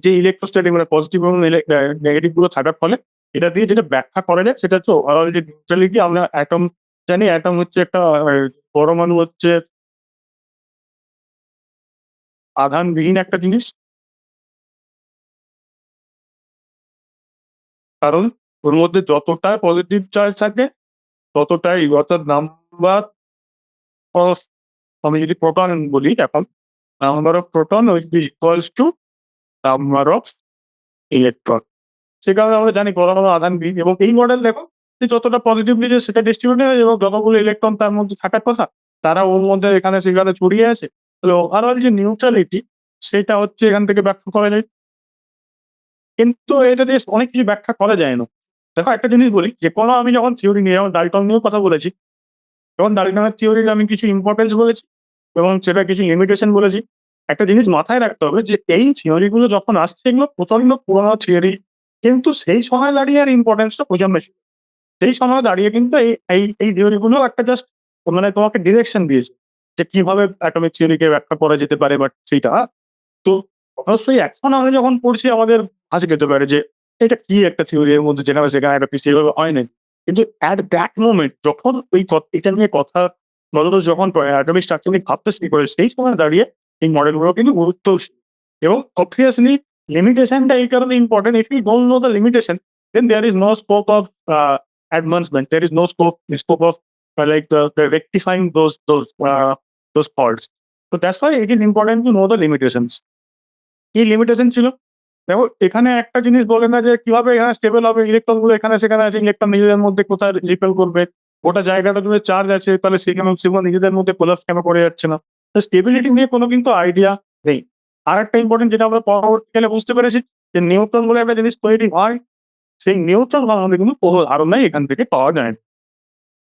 যে ইলেকট্রোস্ট্যাটিক মানে পজিটিভ এবং নেগেটিভ গুলো থাকার ফলে এটা দিয়ে যেটা ব্যাখ্যা করা যায় সেটা হচ্ছে ওভারঅল যে নিউট্রালিটি আমরা অ্যাটম জানি অ্যাটম হচ্ছে একটা পরমাণু হচ্ছে আধানবিহীন একটা জিনিস। কারণ ওর মধ্যে যতটা পজিটিভ চার্জ থাকে ততটাই অর্থাৎ নাম্বার অফ আমি যদি প্রোটন বলি এখন number of proton equals to number of electron. সে কারণে আমরা জানি পরমাণু আধানবিহীন এবং এই মডেল দেখো যে যতটা পজিটিভলি যে সেটা ডিস্ট্রিবিউটেড এবং যতগুলো ইলেকট্রন তার মধ্যে থাকার কথা তারা ওর মধ্যে এখানে সেখানে ছড়িয়ে আছে। তাহলে ওভারঅল যে নিউট্রালিটি সেটা হচ্ছে এখান থেকে ব্যাখ্যা করা যায়। কিন্তু এটা দিয়ে অনেক কিছু ব্যাখ্যা করা যায় না। দেখো একটা জিনিস বলি, যেকোনো আমি যখন থিওরি নিয়ে যেমন ডাল্টন নিয়েও কথা বলেছি, তখন ডাল্টনের থিওরির আমি কিছু ইম্পর্টেন্স বলেছি এবং সেটা কিছু লিমিটেশন বলেছি। একটা জিনিস মাথায় রাখতে হবে যে এই থিওরি গুলো যখন আসছে এগুলো প্রচন্ড পুরোনো থিওরি, কিন্তু সেই সময় দাঁড়িয়ে আর ইম্পর্টেন্সটা প্রচন্ড ছিল। সেই সময় দাঁড়িয়ে কিন্তু এই থিওরি গুলো একটা জাস্ট মানে তোমাকে ডিরেকশন দিয়েছে যে কিভাবে অ্যাটমিক থিওরিকে ব্যাখ্যা করা যেতে পারে বাট সেইটা তো অবশ্যই এখন আমরা যখন পড়ছি আমাদের হাসি পেতে পারে যে এটা কি একটা থিওরি এর মধ্যে যেখানে সেখানে একটা কিছু এভাবে হয় নাই। কিন্তু অ্যাট দ্যাট মোমেন্ট যখন ওই এটা নিয়ে কথা মানুষ যখন অ্যাটমিক স্ট্রাকচার নিয়ে ভাবতে শুরু করে সেই সময় দাঁড়িয়ে এই মডেলগুলো কিন্তু গুরুত্বশীল এবং অবভিয়াসলি লিমিটেশনটা এই কারণে important. If you don't know the limitation then there is no scope of advancement. There is no scope of like the rectifying those faults. So that's why it is important to know the limitations. কি limitation ছিল? দেখো এখানে একটা জিনিস বলে না যে কিভাবে এখানে স্টেবল হবে ইলেকট্রন গুলো এখানে সেখানে আছে ইলেকট্রন নিজেদের মধ্যে কোথায় রিপেল করবে গোটা জায়গাটা জুড়ে চার্জ আছে তাহলে সেগুলো নিজেদের মধ্যে কোলাপস কেন করে যাচ্ছে না। স্টেবিলিটি নিয়ে কোনো কিন্তু আইডিয়া নেই। আর একটা ইম্পর্টেন্ট যেটা আমরা পরবর্তীকালে বুঝতে পেরেছি যে নিউট্রন বলে একটা জিনিস তৈরি হয়, সেই নিউট্রন বানানোর কিন্তু কোনো ধারণাই এখান থেকে পাওয়া যায় না।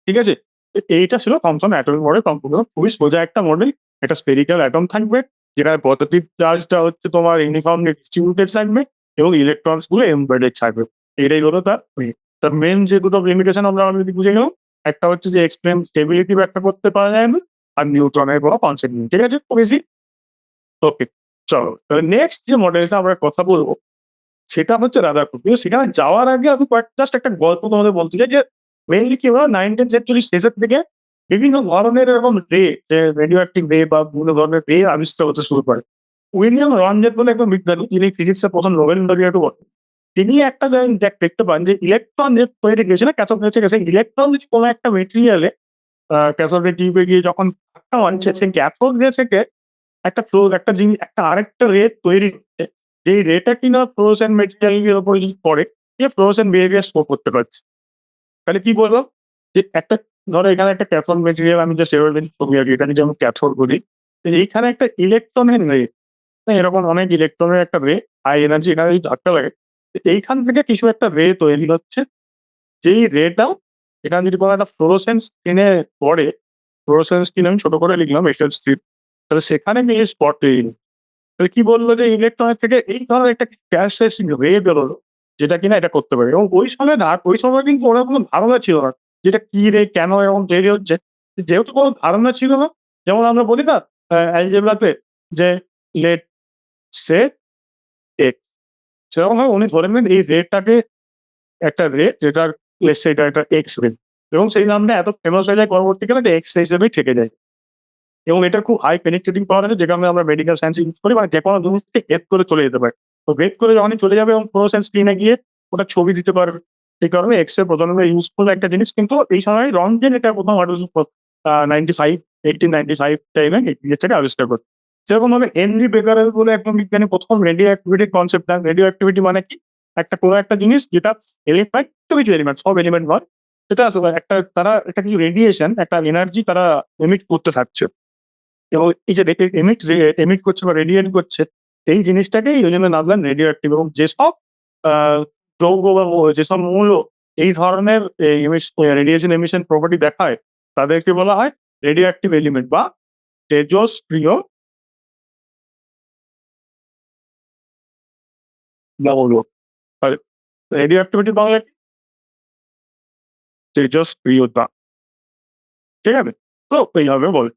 ঠিক আছে? এইটা ছিল থমসন অ্যাটমিক মডেল সম্পূর্ণ খুবই সোজা একটা মডেল। একটা স্ফেরিক্যাল অ্যাটম থাকবে যেটা পজিটিভ চার্জটা হচ্ছে তোমার ইউনিফর্মলি ডিস্ট্রিবিউটেড থাকবে এবং ইলেকট্রনস গুলো এমবেডেড থাকবে। এটাই হলো তার মেইন যে দুটো লিমিটেশন আমরা অলরেডি বুঝে গেলাম। একটা হচ্ছে যে এক্সট্রিম স্টেবিলিটি ব্যাখ্যা করতে পারা যায় না আর নিউট্রনের কোনো কনসেপ্ট নেই। ঠিক আছে? খুব ইজি। ওকে, চলো তাহলে নেক্সট যে মডেলটা আমরা কথা বলবো সেটা হচ্ছে রাদারফোর্ড। কিন্তু সেখানে যাওয়ার আগে আমি জাস্ট একটা গল্প তোমাদের বলতে চাই যে মেইনলি কি হলো 19th সেঞ্চুরির শেষের দিকে বিভিন্ন ধরনের এরকম রে যে রেডিও অ্যাক্টিভ রে বা বিভিন্ন ধরনের রে আবিষ্কার হতে শুরু করে। উইলিয়াম রনজেট বলে একজন বিজ্ঞানী, যিনি ফিজিক্সের প্রথম নোবেল লরিয়েটও বটেন। তিনি একটা দেখতে পান যে ইলেকট্রন যে তৈরি হয়েছে না ক্যাথোড হচ্ছে গেছে ইলেকট্রন যদি কোনো একটা মেটেরিয়ালে ক্যাথোড টিউবে গিয়ে যখন ধাক্কা মারছে সেই ক্যাথোড রে থেকে একটা জিনিস একটা আরেকটা রে তৈরি হচ্ছে যেই রেটা কিনা ফ্লোরোসেন্ট মেটেরিয়াল এর উপরে যদি পড়ে সে ফ্লোরোসেন্ট বিহেভিয়ার শো করতে পারছে। তাহলে কি বলবো যে একটা ধরো এখানে একটা ক্যাথোড মেটেরিয়াল আমি যে সেভাবে ছবি আঁকি এটাকে যেমন ক্যাথোড বলি, তো এইখানে একটা ইলেকট্রনের রে এরকম অনেক ইলেকট্রনের একটা রে হাই এনার্জি এখানে যদি ধাক্কা লাগে তো এইখান থেকে কিছু একটা রে তৈরি হচ্ছে যেই রেটাও এখানে যদি কোনো একটা ফ্লোরোসেন্ট স্ক্রিনে পড়ে, ফ্লোরোসেন্ট স্ক্রিন আমি ছোট করে লিখলাম এক্সেল স্ক্রিন, তাহলে সেখানে গিয়ে স্পট তৈরি হলো। তাহলে কি বললো যে ইলেকট্রনের থেকে এই ধরনের একটা ক্যারেক্টারিস্টিক রে বেরোলো যেটা কিনা এটা করতে পারে এবং ওই সময় কিন্তু ওনার কোনো ধারণা ছিল না যেটা কি রে কেন এরকম তৈরি হচ্ছে। যেহেতু কোনো ধারণা ছিল না, যেমন আমরা বলি না অ্যালজেব্রাতে যে লেট সে এক্স, সেরকম ভাবে উনি ধরে নেন এই রেটাকে একটা রে যেটার সেটা একটা এক্স রে এবং সেই নামটা এত ফেমাস হয়ে যায় পরবর্তীকালে এক্স হিসেবেই থেকে যায় এবং এটা খুব হাই পেনিট্রেটিং পাওয়ার আছে যেটা আমরা মেডিকেল সায়েন্স ইউজ করি মানে যে কোনো জিনিসকে ভেদ করে চলে যেতে পারে। তো ভেদ করে যখনই চলে যাবে এবং ফ্লোরোসেন্ট স্ক্রিনে গিয়ে ওটা ছবি দিতে পারবে। সেই কারণে এক্স রে প্রধানত ইউজফুল একটা জিনিস, কিন্তু এই সময় রনজেন এটা প্রথম 1895 টাইমে থেকে আবিষ্কার করে। সেরকম ভাবে হেনরি বেকারেল বলে একজন বিজ্ঞানী প্রথম রেডিও অ্যাক্টিভিটি কনসেপ্ট দেন। রেডিও অ্যাক্টিভিটি মানে কি? কোনো একটা জিনিস যেটা এলিমেন্ট, কিছু এলিমেন্ট সব এলিমেন্ট নয়, সেটা একটা তারা একটা কিছু রেডিয়েশন, একটা এনার্জি তারা এমিট করতে থাকছে। এবং এই যে এমিট করছে বা রেডিয়েট করছে, এই জিনিসটাকেই ওই জন্য নাম দেন রেডিও অ্যাক্টিভ। এবং যেসব যৌগ বা যেসব মৌল এই ধরনের রেডিয়েশন এমিশন প্রপার্টি দেখায়, তাদেরকে বলা হয় রেডিও অ্যাক্টিভ এলিমেন্ট বা তেজস্ক্রিয় মৌল। রেডিও অ্যাক্টিভিটির বাংলা কি? তেজস্ক্রিয়তা। ঠিক আছে? তো এইভাবে বলে।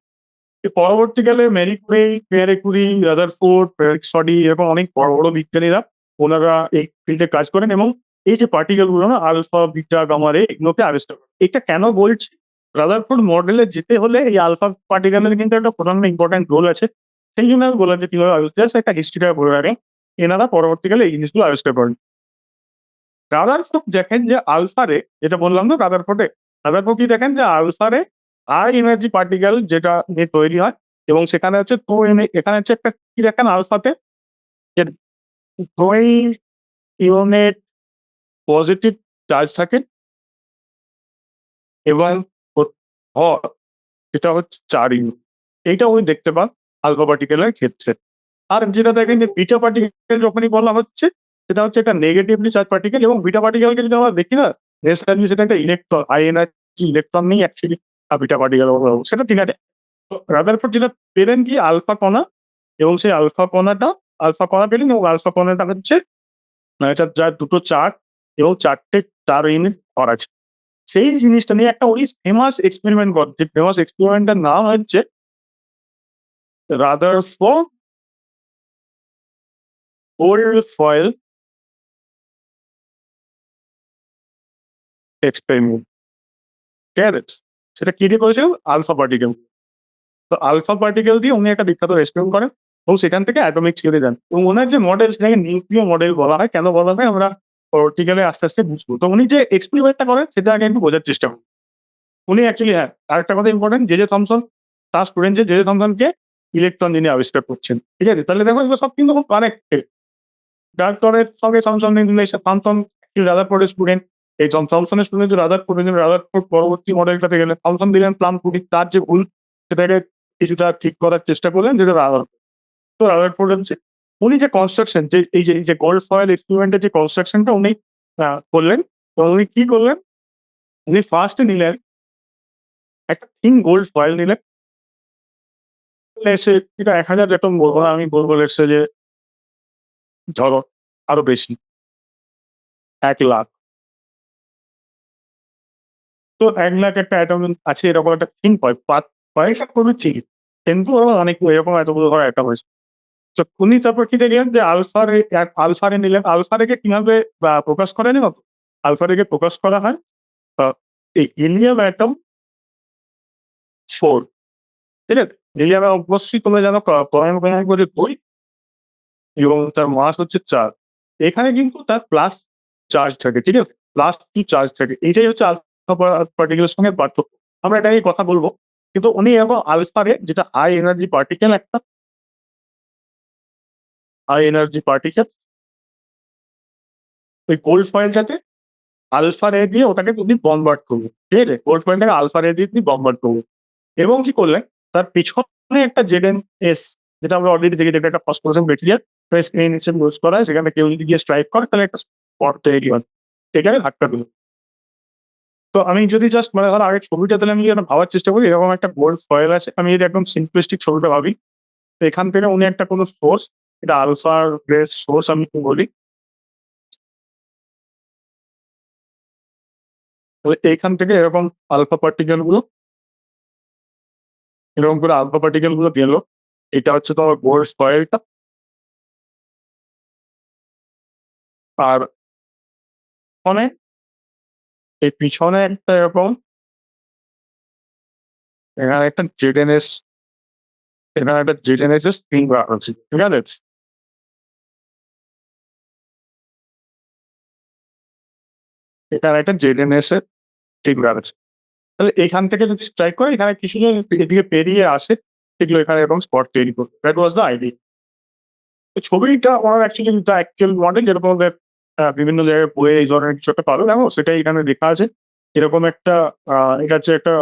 পরবর্তীকালে ম্যারি কুরি, পিয়ারে কুরি, রাদারফোর্ড, ফ্রেডরিক স্টাডি এরকম অনেক বড়, বড় বিজ্ঞানীরা ওনারা এই ফিল্ডে কাজ করেন এবং এই যে পার্টিকেল গুলো না আলফা, বিটা, গামা রে এগুলোকে আবিষ্কার করেন। এটা কেন বলছি? রাদারফোর্ড মডেলে যেতে হলে এই আলফা পার্টিকেলের কিন্তু একটা প্রধান ইম্পোর্টেন্ট রোল আছে। সেই জন্য আমি বললাম যে কিভাবে জাস্ট একটা হিস্ট্রিটা বলে রাখেন। এনারা পরবর্তীকালে এই জিনিসগুলো আবিষ্কার করেন। রাদারফোর্ড দেখেন যে আলফারে, যেটা বললাম না রাদারফোর্ড কি দেখেন যে আলফারে হাই এনার্জি পার্টিকেল যেটা নিয়ে তৈরি হয় এবং সেখানে হচ্ছে এখানে হচ্ছে একটা কি দেখেন আলফাতে যে 2 ইউনিট পজিটিভ চার্জ থাকে এবং ভর সেটা হচ্ছে 4 ইউনিট। এইটা উনি দেখতে পান আলফা পার্টিকেলের ক্ষেত্রে। আর যেটা দেখেন যে বিটা পার্টিকেল যখনই বলা হচ্ছে, সেটা হচ্ছে একটা নেগেটিভলি চার্জ পার্টিকেল এবং বিটা পার্টিকেলকে যদি আমরা দেখি না, বেসিক্যালি সেটা একটা ইলেকট্রন, হাই এনার্জি ইলেকট্রন নেই অ্যাকচুয়ালি বিটা পার্টিকেল সেটা ঠিক আছে। তো রাদারফোর্ড যেটা পেলেন কি আলফা কণা এবং সেই আলফা কণা পেলেন এবং আলফা কণাটা হচ্ছে যার দুটো চার্জ এবং 4 টে 4 ইউনিট ভর আছে। সেই জিনিসটা নিয়ে একটা উনি ফেমাস এক্সপেরিমেন্ট করেন। যে ফেমাস এক্সপেরিমেন্টটার নাম হচ্ছে রাদারফোর্ড গোল্ডফয়েল এক্সপেরিমেন্ট। ঠিক আছে? সেটা কি দিয়ে করেছিল? Alpha particle. তো আলফা পার্টিকেল দিয়ে উনি একটা বিখ্যাত এক্সপেরিমেন্ট করেন এবং সেখান থেকে অ্যাটমিক থিওরি দেন। এবং ওনার যে মডেল সেটাকে নিউক্লিয় মডেল বলা হয়। কেন বলা হয় আমরা পরবর্তীকালে আস্তে, আস্তে বুঝবো। তো উনি যে এক্সপেরিমেন্টটা করেন সেটা আগে একটু বোঝার চেষ্টা করুন। উনি অ্যাকচুয়ালি আরেকটা কথা ইম্পোর্টেন্ট জে থমসন তার স্টুডেন্ট জে থমসনকে ইলেকট্রন যিনি আবিষ্কার করছেন। ঠিক আছে? তাহলে দেখো এগুলো সব কিন্তু খুব কানেক্টেড। ডাক্তারের সঙ্গে থমসন রিলেশন থমসন রাদারফোর্ডের স্টুডেন্ট। এই থমসনের স্টুডেন্ট রাদারফোর্ড পরবর্তী মডেলটাতে গেলে থমসন দিলেন প্লাম পুডিং তার যে ভুল সেটাকে কিছুটা ঠিক করার চেষ্টা করলেন যেটা রাদারফোর্ড। তো রাদারফোর্ড হচ্ছে উনি যে কনস্ট্রাকশন যে এই যে গোল্ড ফয়েল এক্সপেরিমেন্টের যে কনস্ট্রাকশনটা উনি করলেন এবং উনি কি করলেন? উনি ফার্স্ট নিলেন একটা থিন গোল্ড ফয়েল নিলেন। এসে এটা ১,০০০ এটম বলবো না, আমি বলবো এসে যে ধরো আরো বেশি ১,০০,০০০। তো ১,০০,০০০ একটা অ্যাটম আছে এরকম একটা থিন কয়েকটা খুবই চিনি। কিন্তু অনেক এরকম এতগুলো ধরো অ্যাটম হয়েছে। তো উনি তারপর কি দেখলেন যে আলফা রে নিলেন। আলফা রেকে কিভাবে প্রকাশ করে জানো তো? আলফা রেকে প্রকাশ করা হয় আ এই হিলিয়াম অ্যাটম 4 ঠিক আছে? হিলিয়ামে অবশ্যই তোমরা জানো পরমাণু করে ২ এবং তার মাস হচ্ছে ৪। এখানে কিন্তু তার প্লাস চার্জ থাকে, ঠিক আছে? প্লাস 2 চার্জ থাকে। এটাই হচ্ছে আলফা পার্টিকেলের সঙ্গে পার্থক্য। আমরা এটা নিয়ে কথা বলব। কিন্তু উনি এরকম আলফা রে যেটা হাই এনার্জি পার্টিকেল একটা হাই এনার্জি পার্টিকেল ওই গোল্ড ফয়েলটাতে আলফা রে দিয়ে ওটাকে তুমি বম্বার্ড করবে। ঠিক আছে? গোল্ড ফয়েলটাকে আলফা রে দিয়ে তুমি বম্বার্ড করবে। এবং কি করলেন? তার পিছনে একটা ZnS যেটা আমরা অলরেডি দেখি এটা একটা ফসফরাস মেটেরিয়াল। স্ক্রিন হিসেবে ইউজ করা হয়। সেখানে কেউ যদি গিয়ে স্ট্রাইক করে তাহলে একটা স্পট তৈরি হয়। সেটাকে ধাক্কা দিল। তো আমি যদি জাস্ট মানে ধরো আগে ছবিটা তাহলে আমি যেন ভাবার চেষ্টা করি এরকম একটা গোল্ড ফয়েল আছে। আমি যদি একদম সিম্পলিস্টিক ছবিটা ভাবি, তো এখান থেকে উনি একটা কোনো সোর্স এটা আলফার বেস সোর্স আমি বলি। তো এইখান থেকে এরকম আলফা পার্টিকেল গুলো এরকম করে আলফা পার্টিকেল গুলো গেল। এটা হচ্ছে তোমার গোল্ড ফয়েলটা। আর ওখানে এই পিছনে একটা এরকম এখানে একটা ZnS এর স্প্রিং রাখা আছে। ঠিক আছে? এখানে একটা ZnS এর স্প্রিং রাখা আছে। তাহলে এখান থেকে যদি স্ট্রাইক করে এখানে কিছুজন এদিকে পেরিয়ে আসে, সেগুলো এখানে এবং স্পট তৈরি করবে। That was the idea. তো ছবিটা আমার অ্যাকচুয়ালি দ্য অ্যাকচুয়াল মডেল যেরকম ওদের বিভিন্ন জায়গায় বইয়ে এই ধরনের কিছু একটা পাবেন এবং সেটাই এখানে লেখা আছে। এরকম একটা এটা হচ্ছে একটা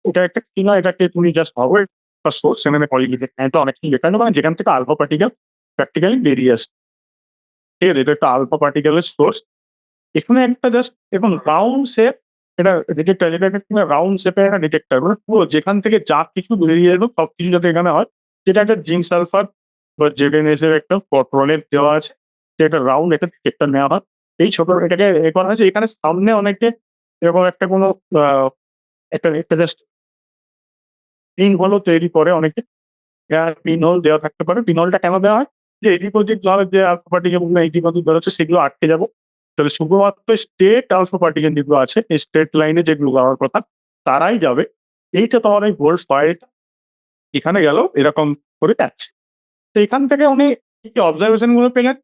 এটা একটা কি না এটাকে তুমি জাস্ট ভাবো একটা সোর্স সেখানে পলিগেটেড এটা অনেক কিছু লেখা মানে যেখান থেকে আলফা পার্টিকেল প্র্যাকটিক্যালি বেরিয়ে আসে। ঠিক আছে? এটা একটা আলফা পার্টিকেলের সোর্স। এখানে একটা জাস্ট এখন রাউন্ড শেপ এটা ডিটেক্টর এটা একটা রাউন্ড শেপের একটা ডিটেক্টর মানে পুরো যেখান থেকে যা কিছু বেরিয়ে এলো সবকিছু যাতে এখানে হয় যেটা একটা জিঙ্ক সালফার বা জেডেনএস এর একটা প্রলেপ দেওয়া আছে সেটা একটা রাউন্ড একটা ডিটেক্টর নেওয়া হয়। এই ছোট এটাকে এ করা হয়েছে এখানে সামনে অনেকে এরকম একটা কোনো আহ, একটা একটা জাস্ট পিন হলো তৈরি করে অনেকে পিন হোল দেওয়া থাকতে পারে। পিন হোলটা কেন দেওয়া হয়? যে এদিক ওদিক ধরো যে আলফা পার্টিকেল গুলো এইদিক ওদিক বেরোচ্ছে সেগুলো আটকে যাবো। তবে শুধুমাত্র স্টেট আলফা পার্টিকেল যেগুলো আছে এই স্ট্রেট লাইনে যেগুলো যাওয়ার কথা তারাই যাবে। এইটা তোমার ওই গোল্ড স্পাইট এখানে গেল এরকম করে যাচ্ছে। তো এখান থেকে উনি যে অবজারভেশন গুলো পেলেন,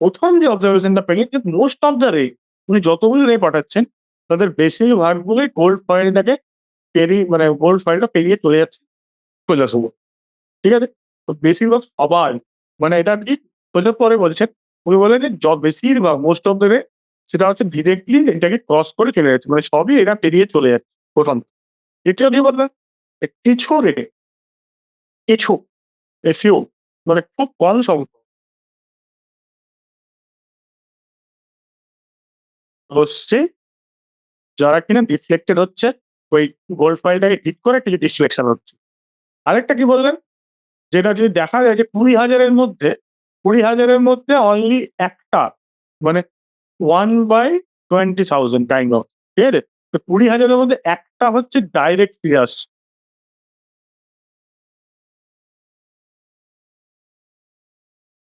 প্রথম যে অবজারভেশনটা পেলেন যে মোস্ট অফ দ্য রে উনি যতগুলো রে পাঠাচ্ছেন তাদের বেশিরভাগগুলোই গোল্ড ফয়েলটাকে মানে গোল্ড ফয়েলটা পেরিয়ে চলে যাচ্ছে কৈলাসহর। ঠিক আছে? তো বেশিরভাগ সবাই মানে এটা কি বোঝার পরে বলছেন, উনি বলেন যে বেশিরভাগ মোস্ট অফ দ্য ওয়ে সেটা হচ্ছে ডিরেক্টলি এটাকে ক্রস করে চলে যাচ্ছে। মানে সবই এটা পেরিয়ে চলে যাচ্ছে ১ম। দ্বিতীয় কি বললেন? কিছু রেটে কিছু ফিউ মানে খুব কম সংখ্যক হচ্ছে যারা কিনা ডিফ্লেক্টেড হচ্ছে ওই গোল্ড ফাইলটাকে হিট করে কিছু ডিফ্লেকশন হচ্ছে। আরেকটা কি বললেন? যেটা যদি দেখা যায় যে ২০,০০০ এর মধ্যে অনলি একটা মানে 1/20,000 কাইন্ড অফ। ঠিক আছে? তো ২০,০০০ এর মধ্যে একটা হচ্ছে ডাইরেক্ট ফিরে আসছে।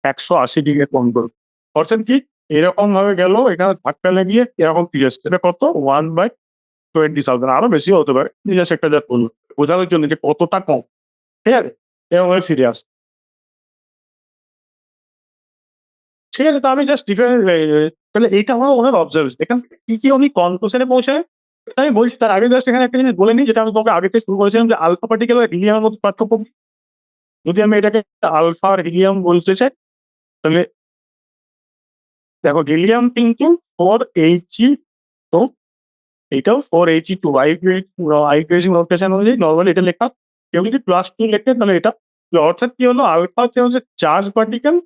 ১৮০ কোণ করে। করছেন কি? এরকম ভাবে গেল এখানে ধাক্কা লাগিয়ে এরকম ফিরে আসছে। এটা কত? 1/20,000 আরো বেশিও হতে পারে। জাস্ট একটা জাস্ট বললাম। বোঝানোর জন্য যে কতটা কম। ঠিক আছে? এরকম ভাবে ফিরে আসছে। ঠিক আছে? তো আমি জাস্ট তাহলে এইটা আমার ওনার অবজারভেশন। এখান থেকে কি উনি কনক্লুশন এ পৌঁছালেন? সেটা আমি বলছি তার আগে জাস্ট এখানে একটা জিনিস বলে নিই যেটা আমি তোমাকে আগে থেকে শুরু করেছিলাম যে আলফা পার্টিকেল আর হিলিয়ামের মধ্যে পার্থক্য কি? যদি আমি এটাকে আলফা আর হিলিয়াম বলতে চাই তাহলে দেখো হিলিয়াম কিন্তু 4He2 এইটাও 4He2 আইউএসি নোটেশন অনুযায়ী নরমালি এটা লেখা। কেউ যদি +2 লেখে তাহলে এটা অর্থাৎ কি হলো আলফা হচ্ছে চার্জ পার্টিকেল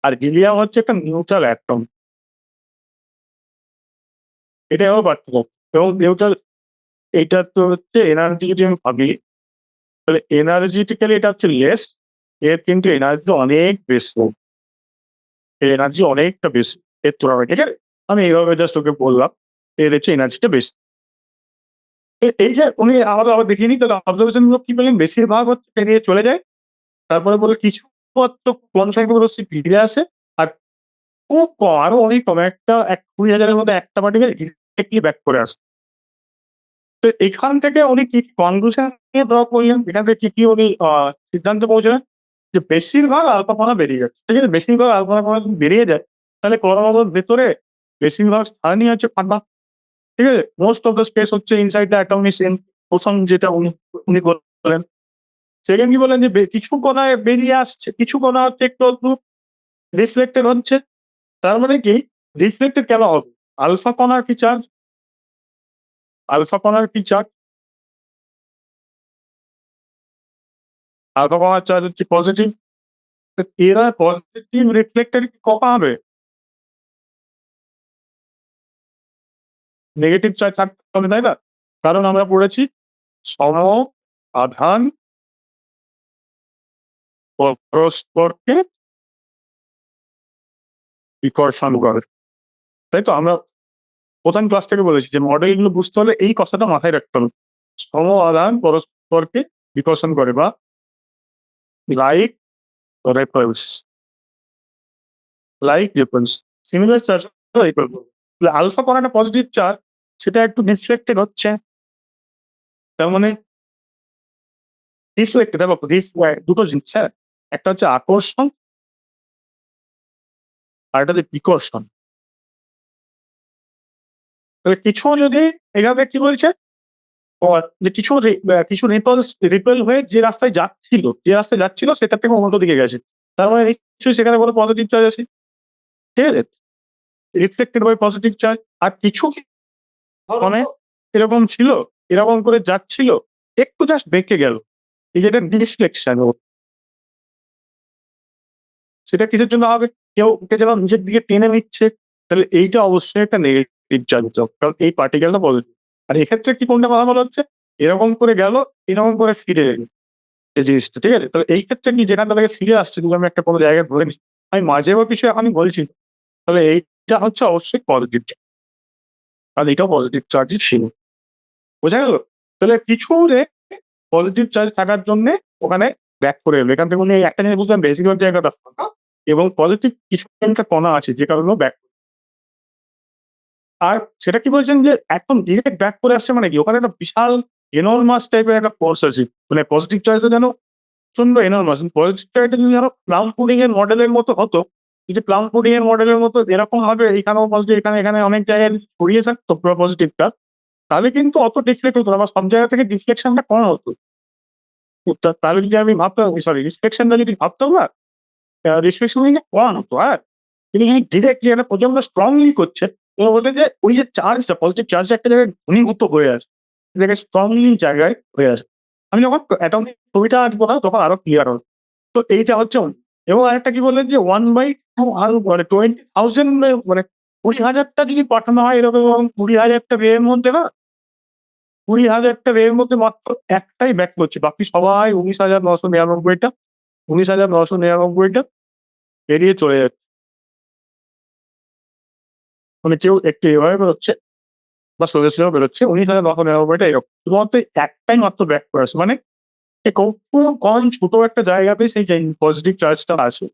আর হিলিয়াম হচ্ছে একটা নিউট্রাল অ্যাটম। এটাই হলো পার্থক্য। এবং নিউট্রাল এইটা তো হচ্ছে এনার্জি যদি আমি ভাবি তাহলে এনার্জিটিক্যালি এটা হচ্ছে লেস এর কিন্তু এনার্জি অনেক বেশি। এর এনার্জি অনেকটা বেশি এর তুলনায়। ঠিক আছে? আমি এইভাবে জাস্ট ওকে বললাম এর হচ্ছে এনার্জিটা বেশি। এই যে উনি আবার দেখিয়ে নিই তাহলে অবজারভেশন গুলো কি পেলেন বেশিরভাগ হচ্ছে পেরিয়ে চলে যায়। তারপরে বলল কিছু মাত্র কম সংখ্যক রশ্মি ফিরে আসে। আর খুব কম আরো অনেক কম একটা ২০,০০০ এর মধ্যে একটা পার্টিকেল ডিরেক্টলি ব্যাক করে আসে। তো এখান থেকে উনি কি কনক্লুশন নিয়ে ড্র করলেন? এখান থেকে কি উনি সিদ্ধান্তে পৌঁছলেন? যে বেশিরভাগ আলফা কণা বেরিয়ে যাচ্ছে। ঠিক আছে? বেশিরভাগ আলফা কণা যদি বেরিয়ে যায় তাহলে কণার ভেতরে বেশিরভাগ স্থানই হচ্ছে ফাঁকা। ঠিক আছে? মোস্ট অফ দ্যা স্পেস হচ্ছে ইনসাইড দ্যা অ্যাটম ইজ এমপ্টি। ১ম যেটা উনি বললেন। সেকেন্ড কি বললেন যে কিছু কণা বেরিয়ে আসছে, কিছু কণা হচ্ছে একটু আধটু রিফ্লেক্টেড হচ্ছে। তার মানে কি রিফ্লেক্টেড কেন হবে? আলফা কণার কি চার্জ? আলফা কণার কি চার্জ? আলফা কণার চার্জ হচ্ছে পজিটিভ। তো এরা পজিটিভ রিফ্লেক্টেড কখন হবে? নেগেটিভ চার্জ থাকতে হবে, তাই না? কারণ আমরা পড়েছি সম আধান পরস্পরকে বিকর্ষণ করে। তাই তো? আমরা ১ম ক্লাস থেকে বলেছি যে মডেল গুলো বুঝতে হলে এই কথাটা মাথায় রাখতে হবে। সম আধান পরস্পরকে বিকর্ষণ করে বা লাইক রেপালস, সিমিলার চার্জ রিপাল করবে। তাহলে আলফা কণাটা পজিটিভ চার্জ সেটা একটু রিফ্লেক্টেড হচ্ছে। তার মানে রিফ্লেক্টেড দেখো দুটো জিনিস হ্যাঁ? একটা হচ্ছে আকর্ষণ আর একটা হচ্ছে বিকর্ষণ। তাহলে কিছু যদি এভাবে কি বলছে যে কিছু রিপেল হয়ে যে রাস্তায় যাচ্ছিল সেটা থেকে উল্টো দিকে গেছে। তার মানে নিশ্চয়ই সেখানে কোনো পজিটিভ চার্জ আছে। ঠিক আছে? Reflected by positive charge. আর কিছু মানে এরকম ছিল, এরকম করে যাচ্ছিল, একটু জাস্ট বেঁকে গেল। এই যে এটা ডিসফ্লেকশন সেটা কিসের জন্য হবে? কেউ ওকে যখন নিজের দিকে টেনে নিচ্ছে, তাহলে এইটা অবশ্যই একটা নেগেটিভ চার্জ। কারণ এই পার্টিকেলটা পজিটিভ। আর এক্ষেত্রে কি কোনটা কথা বলা হচ্ছে? এরকম করে গেল, এরকম করে ফিরে এলো এই জিনিসটা। ঠিক আছে? তাহলে এই ক্ষেত্রে কি যেখান থেকে ফিরে আসছে যদি আমি একটা কোনো জায়গায় ধরে নিই, আমি মাঝে বা কিছু এখনই বলছি, তাহলে এইটা হচ্ছে অবশ্যই পজিটিভ চার্জ। আর এটাও পজিটিভ চার্জই ছিল। বোঝা গেল? তাহলে কিছু পজিটিভ চার্জ থাকার জন্যে ওখানে ব্যাক করে এলো। এখান থেকে উনি একটা জিনিস বুঝলাম বেশিরভাগ জায়গাটা ফাঁকা এবং পজিটিভ কিছু একটা কণা আছে যে কারণে ব্যাক। আর সেটা কি বলছেন যে একদম ডিরেক্ট ব্যাক করে আসছে মানে কি? ওখানে একটা বিশাল এনরমাস টাইপের একটা ফোর্স আছে। মানে পজিটিভ চার্জটা যেন প্রচন্ড এনরমাস। পজিটিভ চার্জটা যদি যেন প্লাম পুডিং এর মডেলের মতো হতো, এই যে প্লাম পুডিং এর মডেলের মতো এরকম ভাবে এখানেও পজিটিভ এখানে, এখানে অনেক জায়গায় ছড়িয়ে থাকতো পুরো পজিটিভটা, তাহলে কিন্তু অত ডিফ্লেক্ট হতো না বা সব জায়গা থেকে ডিফ্লেকশনটা কম হতো। তাহলে যদি আমি ভাবতাম সরি রিফ্লেকশনটা যদি ভাবতাম না, রিফ্লেকশন কম হতো, হ্যাঁ? তিনি এখানে ডিরেক্টলি একটা প্রচন্ড স্ট্রংলি করছে। এবং বলতেন যে ওই যে চার্জটা পজিটিভ চার্জটা একটা জায়গায় ঘনীভূত হয়ে আসে। জায়গায় স্ট্রংলি জায়গায় হয়ে আসে। আমি যখন অ্যাটমিক ছবিটা আঁকবো না তখন আরো ক্লিয়ার হবে। তো এইটা হচ্ছে এবং আরেকটা কি বললেন যে 1/2 আরো মানে 20,000 মানে 20,000 টা যদি পাঠানো হয় এরকম 20,000 টা রে এর মধ্যে না 20,000 টা রে এর মধ্যে মাত্র একটাই ব্যাক করছে। বাকি সবাই 19,999 টা 19,999 টা বেরিয়ে চলে যাচ্ছে। মানে কেউ একটু এভাবে বেরোচ্ছে বা সোজা সোজা বেরোচ্ছে। 19,999 টা এরকম। শুধুমাত্র একটাই মাত্র ব্যাক করে আসে। মানে খুব কম ছোট একটা জায়গাতে সেই পজিটিভ চার্জটা আছে।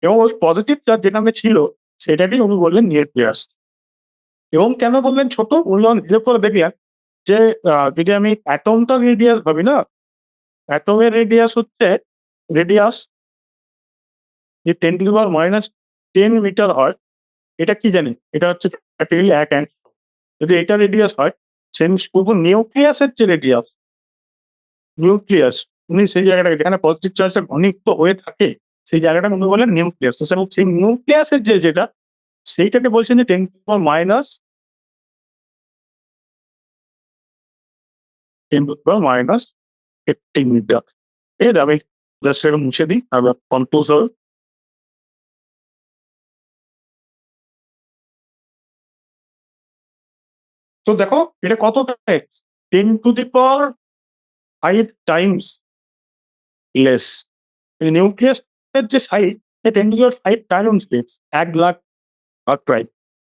এবং ওই পজিটিভ চার্জ যেখানে ছিল সেটাকেই উনি বললেন নিউক্লিয়াস। এবং কেন বললেন ছোট? উনি যখন হিসেব করে দেখলেন যে যদি আমি অ্যাটমটার রেডিয়াস ভাবি না, অ্যাটমের রেডিয়াস হচ্ছে রেডিয়াস যে 10⁻⁻10 মিটার হয়, এটা কি জানি? এটা হচ্ছে প্র্যাকটিক্যালি ১ অ্যাংস্ট্রম। যদি এটা রেডিয়াস হয়, চেঞ্জ করব নিউক্লিয়াসের যে রেডিয়াস, নিউক্লিয়াস উনি সেই জায়গাটাকে যেখানে পজিটিভ চার্জটা ঘনীভূত হয়ে থাকে, সেই জায়গাটাকে উনি বললেন নিউক্লিয়াস। তো সেই নিউক্লিয়াসের যেটা সেইটাকে বলছেন যে 10⁻⁻18 মিটার। এর আমি জাস্ট এরকম মুছে দিই আবার কনফিউজ হবে। তো দেখো এটা কতটা 10⁵ টাইমস লেস। নিউক্লিয়াসের যে সাইজ 10⁵ টাইমস লেস। ১,০০,০০০ প্রায়।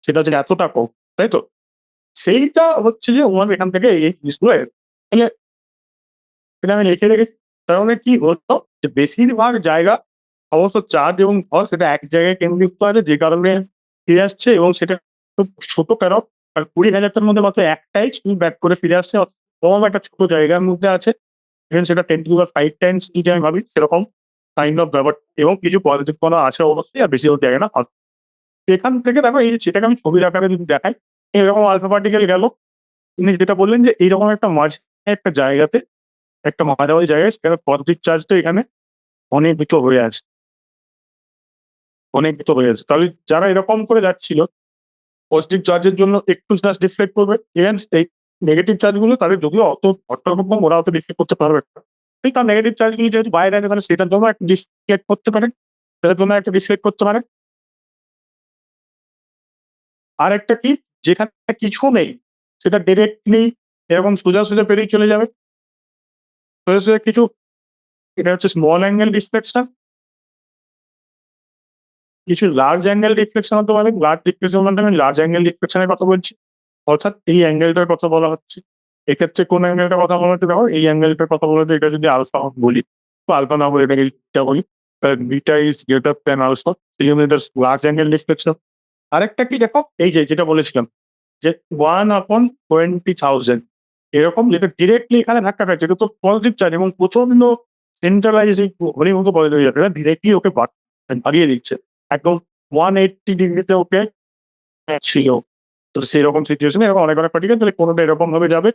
সেটা হচ্ছে এতটা কম, তাই তো? সেইটা হচ্ছে যে ওনার এখান থেকে এই জিনিসগুলো তাহলে এটা আমি লিখে রেখেছি। তার মানে কি হলো যে বেশিরভাগ জায়গা অবশ্য চার্জ এবং ভর সেটা এক জায়গায় কেন্দ্রীভূত আছে যে কারণে ফিরে আসছে এবং সেটা খুব ছোট কারণ ২০,০০০ টার মধ্যে মাত্র একটাই স্পিন ব্যাক করে ফিরে আসছে। কম একটা ছোট জায়গার মধ্যে আছে। ইভেন সেটা 10⁵ টাইমস যদি আমি ভাবি সেরকম কাইন্ড অফ ব্যাপার এবং কিছু পজিটিভ কণা আছে অবশ্যই আর বেশিরভাগ জায়গাটা ফাঁকা। এখান থেকে দেখো এই সেটাকে আমি ছবির আকারে যদি দেখাই, এরকম আলফা পার্টিকেল গেল। তিনি যেটা বললেন যে এইরকম একটা মাঝে একটা জায়গাতে একটা মাঝামাঝি জায়গায় সেখানে পজিটিভ চার্জটা এখানে ঘনীভূত হয়ে আছে, ঘনীভূত হয়ে আছে। তাহলে যারা এরকম করে যাচ্ছিল পজিটিভ চার্জের জন্য একটু জাস্ট ডিফ্লেক্ট করবে। ইভেন এই নেগেটিভ চার্জ গুলো তাদের যদিও অত অর্থরকম ওরা অত ডিফ্লেক্ট করতে পারবে না। ঠিক তার নেগেটিভ চার্জ গুলো যেহেতু বাইরে আছে তাহলে সেটার জন্য একটা ডিফ্লেক্ট করতে পারে, সেটার জন্য একটা ডিফ্লেক্ট করতে পারে। আরেকটা কি যেখানে কিছু নেই সেটা ডিরেক্টলি এরকম সোজা সোজা পেরিয়ে চলে যাবে। সোজা সোজা কিছু এটা হচ্ছে স্মল অ্যাঙ্গেল ডিফ্লেকশন, কিছু লার্জ অ্যাঙ্গেল ডিফ্লেকশন হতে পারে। লার্জ ডিফ্লেকশন মানে আমি লার্জ অ্যাঙ্গেল ডিফ্লেকশন এর কথা বলছি। অর্থাৎ এই অ্যাঙ্গেলটার কথা বলা হচ্ছে। এক্ষেত্রে কোন অ্যাঙ্গেলটার কথা বলা হচ্ছে দেখো এই অ্যাঙ্গেলটার কথা বলতে এটা যদি আলফা বলি তো আলফা না বলে এটাকে বিটা বলি। Beta is greater than alpha. এই জন্য এটা লার্জ অ্যাঙ্গেল ডিফ্লেকশন। আরেকটা কি দেখো এই যে যেটা বলেছিলাম যে 1/20,000 এরকম যেটা ডিরেক্টলি এখানে ধাক্কা খাচ্ছে এটা তো পজিটিভ চার্জ এবং প্রচন্ড সেন্ট্রালাইজ ঘনীভূত পজিটিভ চার্জ এটা ডিরেক্টলি ওকে বাড়িয়ে দিচ্ছে। একদম 180 ডিগ্রিতে ওকে ছিল। তো সেরকম সিচুয়েশনে এরকম অনেক অনেক পার্টিকেল তাহলে কোনোটা এরকম ভাবে যাবে,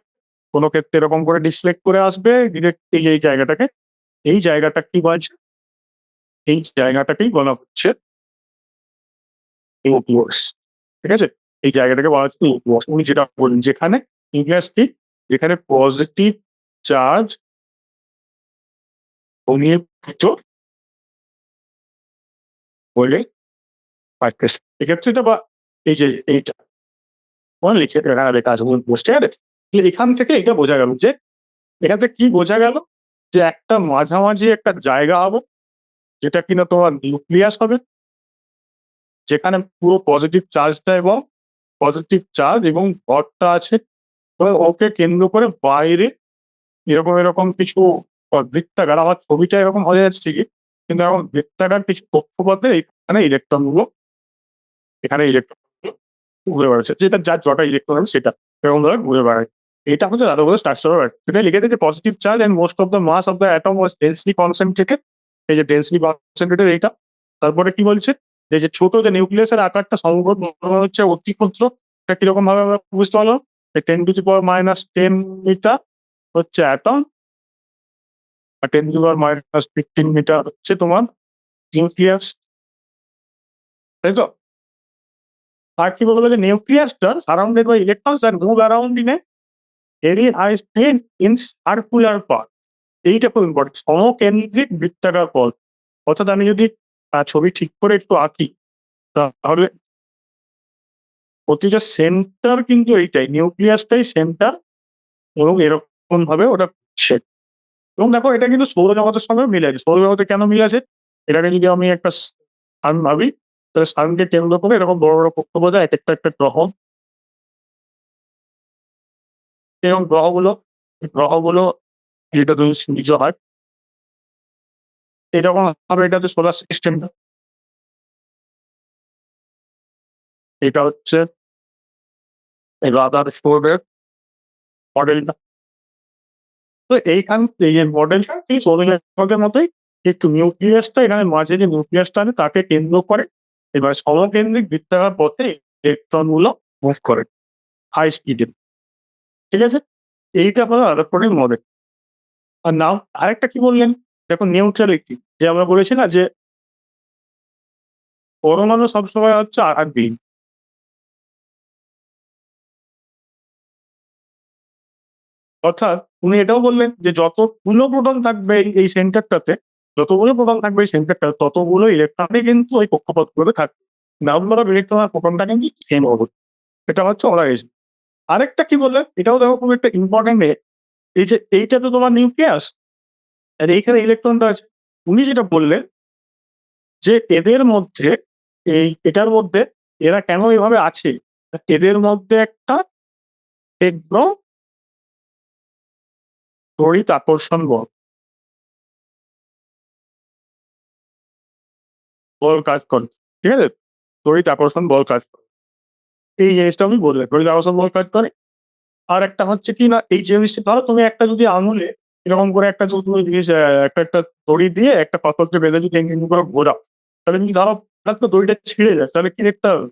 কোনো ক্ষেত্রে এরকম করে ডিসলেক্ট করে আসবে ডিরেক্ট এই জায়গাটাকে। এই জায়গাটা কি বলছে? এই জায়গাটাকেই বলা হচ্ছে নিউক্লিয়াস। ঠিক আছে? এই জায়গাটাকে বলা হচ্ছে নিউক্লিয়াস। উনি যেটা বললেন যেখানে নিউক্লিয়াস কি? যেখানে পজিটিভ চার্জ কমিয়ে ভিতর বলে পাইতেস। এক্ষেত্রে এটা বা এই যে এইটা লিখে এখানে লেখা আছে বসতে হবে। এখান থেকে এটা বোঝা গেল যে এখান থেকে কি বোঝা গেল যে একটা মাঝামাঝি একটা জায়গা হবে যেটা কিনা তোমার নিউক্লিয়াস হবে, যেখানে পুরো পজিটিভ চার্জ এবং ভরটা আছে এবং ওকে কেন্দ্র করে বাইরে এরকম কিছু বৃত্তাকার, আমার ছবিটা এরকম হয়ে যাচ্ছে ঠিকই, কিন্তু এখন বৃত্তাকার কিছু কক্ষপথে এখানে ইলেকট্রন ঘুরে বেড়াচ্ছে, যেটা যার জটা ইলেকট্রন আছে সেটা এরকম ধরে ঘুরে বেড়ায়। এটা হচ্ছে দাদা স্ট্রাকচার। সেটা লিখে দিয়েছে positive charge and most of the mass of the atom was densely concentrated. এই যে ডেন্সলি কনসেন্ট্রেটেড এইটা। তারপরে কি বলছে যে ছোট যে নিউক্লিয়াসের আকারটা সম্ভব হচ্ছে অতি ক্ষুদ্র। এটা কিরকম ভাবে আমরা বুঝতে পারলাম? 10⁻⁻10 মিটার হচ্ছে অ্যাটম, আর 10⁻⁻15 মিটার হচ্ছে তোমার নিউক্লিয়াস, তাই তো? আর কি বলবো যে নিউক্লিয়াসটা surrounded by electrons that move around in a very high speed in circular path. এইটা খুব ইম্পর্টেন্ট, সমকেন্দ্রিক বৃত্তাকার পথ। অর্থাৎ আমি যদি ছবি ঠিক করে একটু আঁকি তাহলে প্রতিটা সেন্টার কিন্তু এইটাই, নিউক্লিয়াসটাই সেন্টার এবং এরকম ভাবে ওটা ঘুরছে। এবং দেখো এটা কিন্তু সৌরজগতের সঙ্গে মিলে আছে। সৌরজগতে কেন মিলে আছে? এটাকে যদি আমি একটা সান ভাবি, তাহলে সানকে কেন্দ্র করে এরকম বড় বড় কক্ষপথ এক একটা গ্রহ, এবং গ্রহগুলো যেটা তুমি সূর্য হয় এরকম ভাবে, এটা হচ্ছে সোলার সিস্টেমটা, এটা হচ্ছে রাদার ফোর্ডের মডেলটা। তো এইখান এই মডেলটা এই সৌরজগতের মতোই, একটু নিউক্লিয়াসটা এখানে মাঝে যে নিউক্লিয়াসটা আছে তাকে কেন্দ্র করে এবার সমকেন্দ্রিক বৃত্তাকার পথে ইলেকট্রন গুলো মুভ করে হাই স্পিডে। ঠিক আছে, এইটা হলো আরেকটি মডেল। আর নাও আরেকটা কি বললেন, দেখো নিউট্রালিটি, যে আমরা বলেছি না যে পরমাণু সবসময় হচ্ছে আধারবিহীন। অর্থাৎ উনি এটাও বললেন যে যতগুলো প্রোটন থাকবে এই সেন্টারটাতে, ততগুলো ইলেকট্রনই কিন্তু ওই কক্ষপথগুলোতে থাকবে। নাম্বার অফ ইলেকট্রন আর প্রোটনটা কিন্তু সেম হবে। এটা হচ্ছে ওলারাইজেশন। আরেকটা কি বললেন, এটাও দেখো খুব একটা ইম্পর্টেন্ট। এই যে এইটা তো তোমার নিউক্লিয়াস আর এইখানে ইলেকট্রনটা আছে। উনি যেটা বললেন যে এটার মধ্যে এরা কেন এভাবে আছে, এদের মধ্যে একটা তীব্র তড়িৎ আকর্ষণ বল কাজ করে। ঠিক আছে, তড়িৎ আকর্ষণ বল কাজ করে, এই জিনিসটা আমি বললেন তড়িৎ আকর্ষণ বল কাজ করে। আর একটা হচ্ছে কি না, এই জিনিসটা ধরো তুমি একটা যদি আঙুলে এরকম করে একটা যদি তুমি জিনিস একটা দড়ি দিয়ে একটা পাথরকে বেঁধে যদি করে ঘোরাও, তাহলে তুমি ধরো হঠাৎ করে দড়িটা ছিঁড়ে যায়, তাহলে কি দেখতে হবে?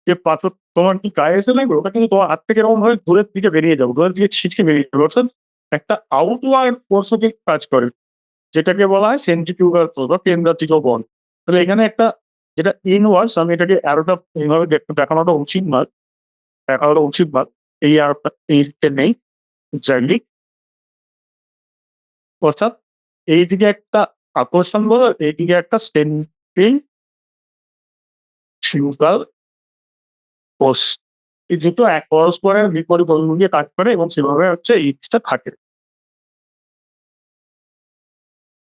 যে পাথর তোমার কি গায়ে এসে লাগবে, ওটা কিন্তু তোমার হাত থেকে এরকম ভাবে দূরের দিকে বেরিয়ে যাবে, দূরের দিকে ছিটকে বেরিয়ে যাবে। অর্থাৎ একটা আউটওয়ার্ড ফোর্সও কিন্তু কাজ করে, যেটাকে বলা হয় সেন্ট্রিফিউগাল ফোর্স বা কেন্দ্রাতিক বল। তাহলে এখানে একটা যেটা ইনওয়ার্ডস, আমি এটাকে অ্যারোটা এইভাবে দেখানোটা উচিত না, এই অ্যারোটা এইটা নেই এক্স্যাক্টলি। অর্থাৎ এইদিকে একটা আকর্ষণ বল, এইদিকে একটা সেন্ট্রিফিউগাল ফোর্স। এই দুটো এক পরস্পরের বিপরীত অভিমুখে কাজ করে এবং সেভাবে হচ্ছে এই জিনিসটা থাকে।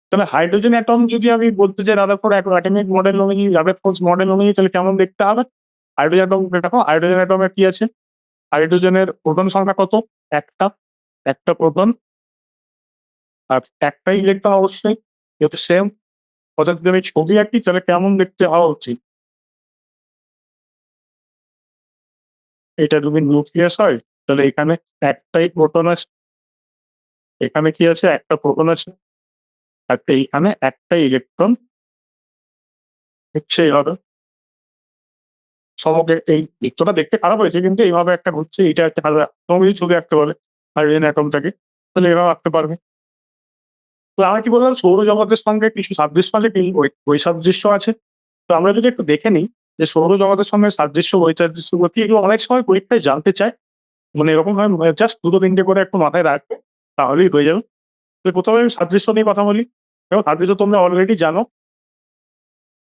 তাহলে হাইড্রোজেন অ্যাটম যদি আমি বলতে চাই রাদারফোর্ড অ্যাটমিক মডেল অনুযায়ী, রাদারফোর্ড মডেল অনুযায়ী, তাহলে কেমন দেখতে হবে? হাইড্রোজেন অ্যাটম দেখো, হাইড্রোজেন অ্যাটমে কি আছে? হাইড্রোজেনের প্রোটন সংখ্যা কত? একটা, একটা প্রোটন আর একটাই ইলেকট্রন অবশ্যই, যেহেতু সেম। অর্থাৎ যদি আমি ছবি আঁকি তাহলে কেমন দেখতে হওয়া উচিত? এটা যদি নিউক্লিয়াস হয় তাহলে এখানে একটাই প্রোটন আছে, এখানে কি আছে? একটা প্রোটন আছে, আর এইখানে একটাই ইলেকট্রন হচ্ছে এইভাবে সমকে। এই চিত্রটা দেখতে খারাপ হয়েছে, কিন্তু এইভাবে একটা ঘুরছে, এটা একটা ভালো তুমি যদি ছবি আঁকতে পারে হাইড্রোজেন অ্যাটমটাকে, তাহলে এভাবে আঁকতে পারবে। তো আমরা কি বললাম, সৌরজগতের সঙ্গে কিছু সাদৃশ্য আছে, কিছু বৈসাদৃশ্য আছে। তো আমরা যদি একটু দেখে নিই যে সৌরজগতের সঙ্গে সাদৃশ্য বৈসাদৃশ্য কি, এগুলো অনেক সময় পরীক্ষায় জানতে চায়। মানে এরকম হয় জাস্ট ২-৩টে করে একটু মাথায় রাখবে, তাহলেই হয়ে যাবে। তো ১ম এ আমি সাদৃশ্য নিয়ে কথা বলি। দেখো সাদৃশ্য তোমরা অলরেডি জানো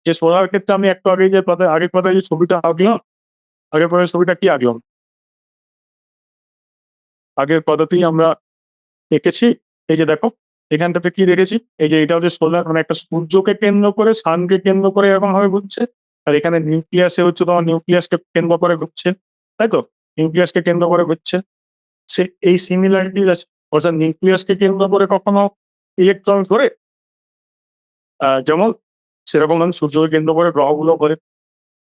যে সোলার ক্ষেত্রে আমি একটু আগে যে আগের পাতায় যে ছবিটা আঁকলাম, আগের পাতার ছবিটা কি আঁকলাম? আগের পাতাতেই আমরা এঁকেছি। এই যে দেখো, এখানটাতে কি রেখেছি? এই যে এটা হচ্ছে সোলার, মানে একটা সূর্যকে কেন্দ্র করে, সানকে কেন্দ্র করে এরকমভাবে ঘুরছে। আর এখানে নিউক্লিয়াসে হচ্ছে তোমার নিউক্লিয়াসকে কেন্দ্র করে ঘুরছে। তাই তো? নিউক্লিয়াসকে কেন্দ্র করে ঘুরছে। এই সিমিলারিটিস আছে। অর্থাৎ নিউক্লিয়াসকে কেন্দ্র করে কখনো ইলেকট্রন ঘোরে, যেমন সেরকমভাবে সূর্যকে কেন্দ্র করে গ্রহগুলো ঘোরে।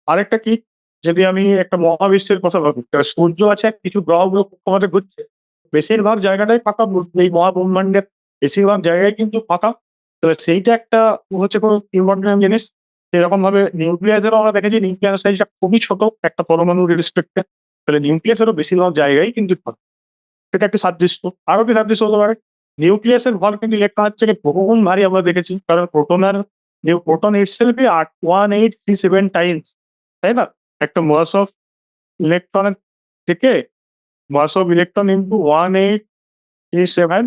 আরেকটা কি? যদি আমি একটা মহাবিশ্বের কথা ভাবি, তাহলে সূর্য আছে, কিছু গ্রহগুলো কক্ষপথে ঘুরছে। বেশিরভাগ জায়গাটাই ফাঁকা, এই মহাব্রহ্মাণ্ডের বেশিরভাগ জায়গায় কিন্তু ফাঁকা। তাহলে সেইটা একটা হচ্ছে খুব ইম্পর্টেন্ট জিনিস। সেরকমভাবে নিউক্লিয়াসেরও আমরা দেখেছি নিউক্লিয়াস সাইজটা খুবই ছোট একটা পরমাণুর রেসপেক্টে। তাহলে নিউক্লিয়াসেরও বেশিরভাগ জায়গায় কিন্তু ফাঁকা। এটা একটা সাদৃশ্য। আরো কি সাদৃশ্য হতে পারে? নিউক্লিয়াসের ভর কিন্তু ইলেকট্রনের থেকে বহুগুণ ভারী আমরা দেখেছি। কারণ প্রোটন itself ই 1837 টাইমস, তাই না? একটা মাস অফ ইলেকট্রনের থেকে মাস অফ ইলেকট্রন ইনটু 1837,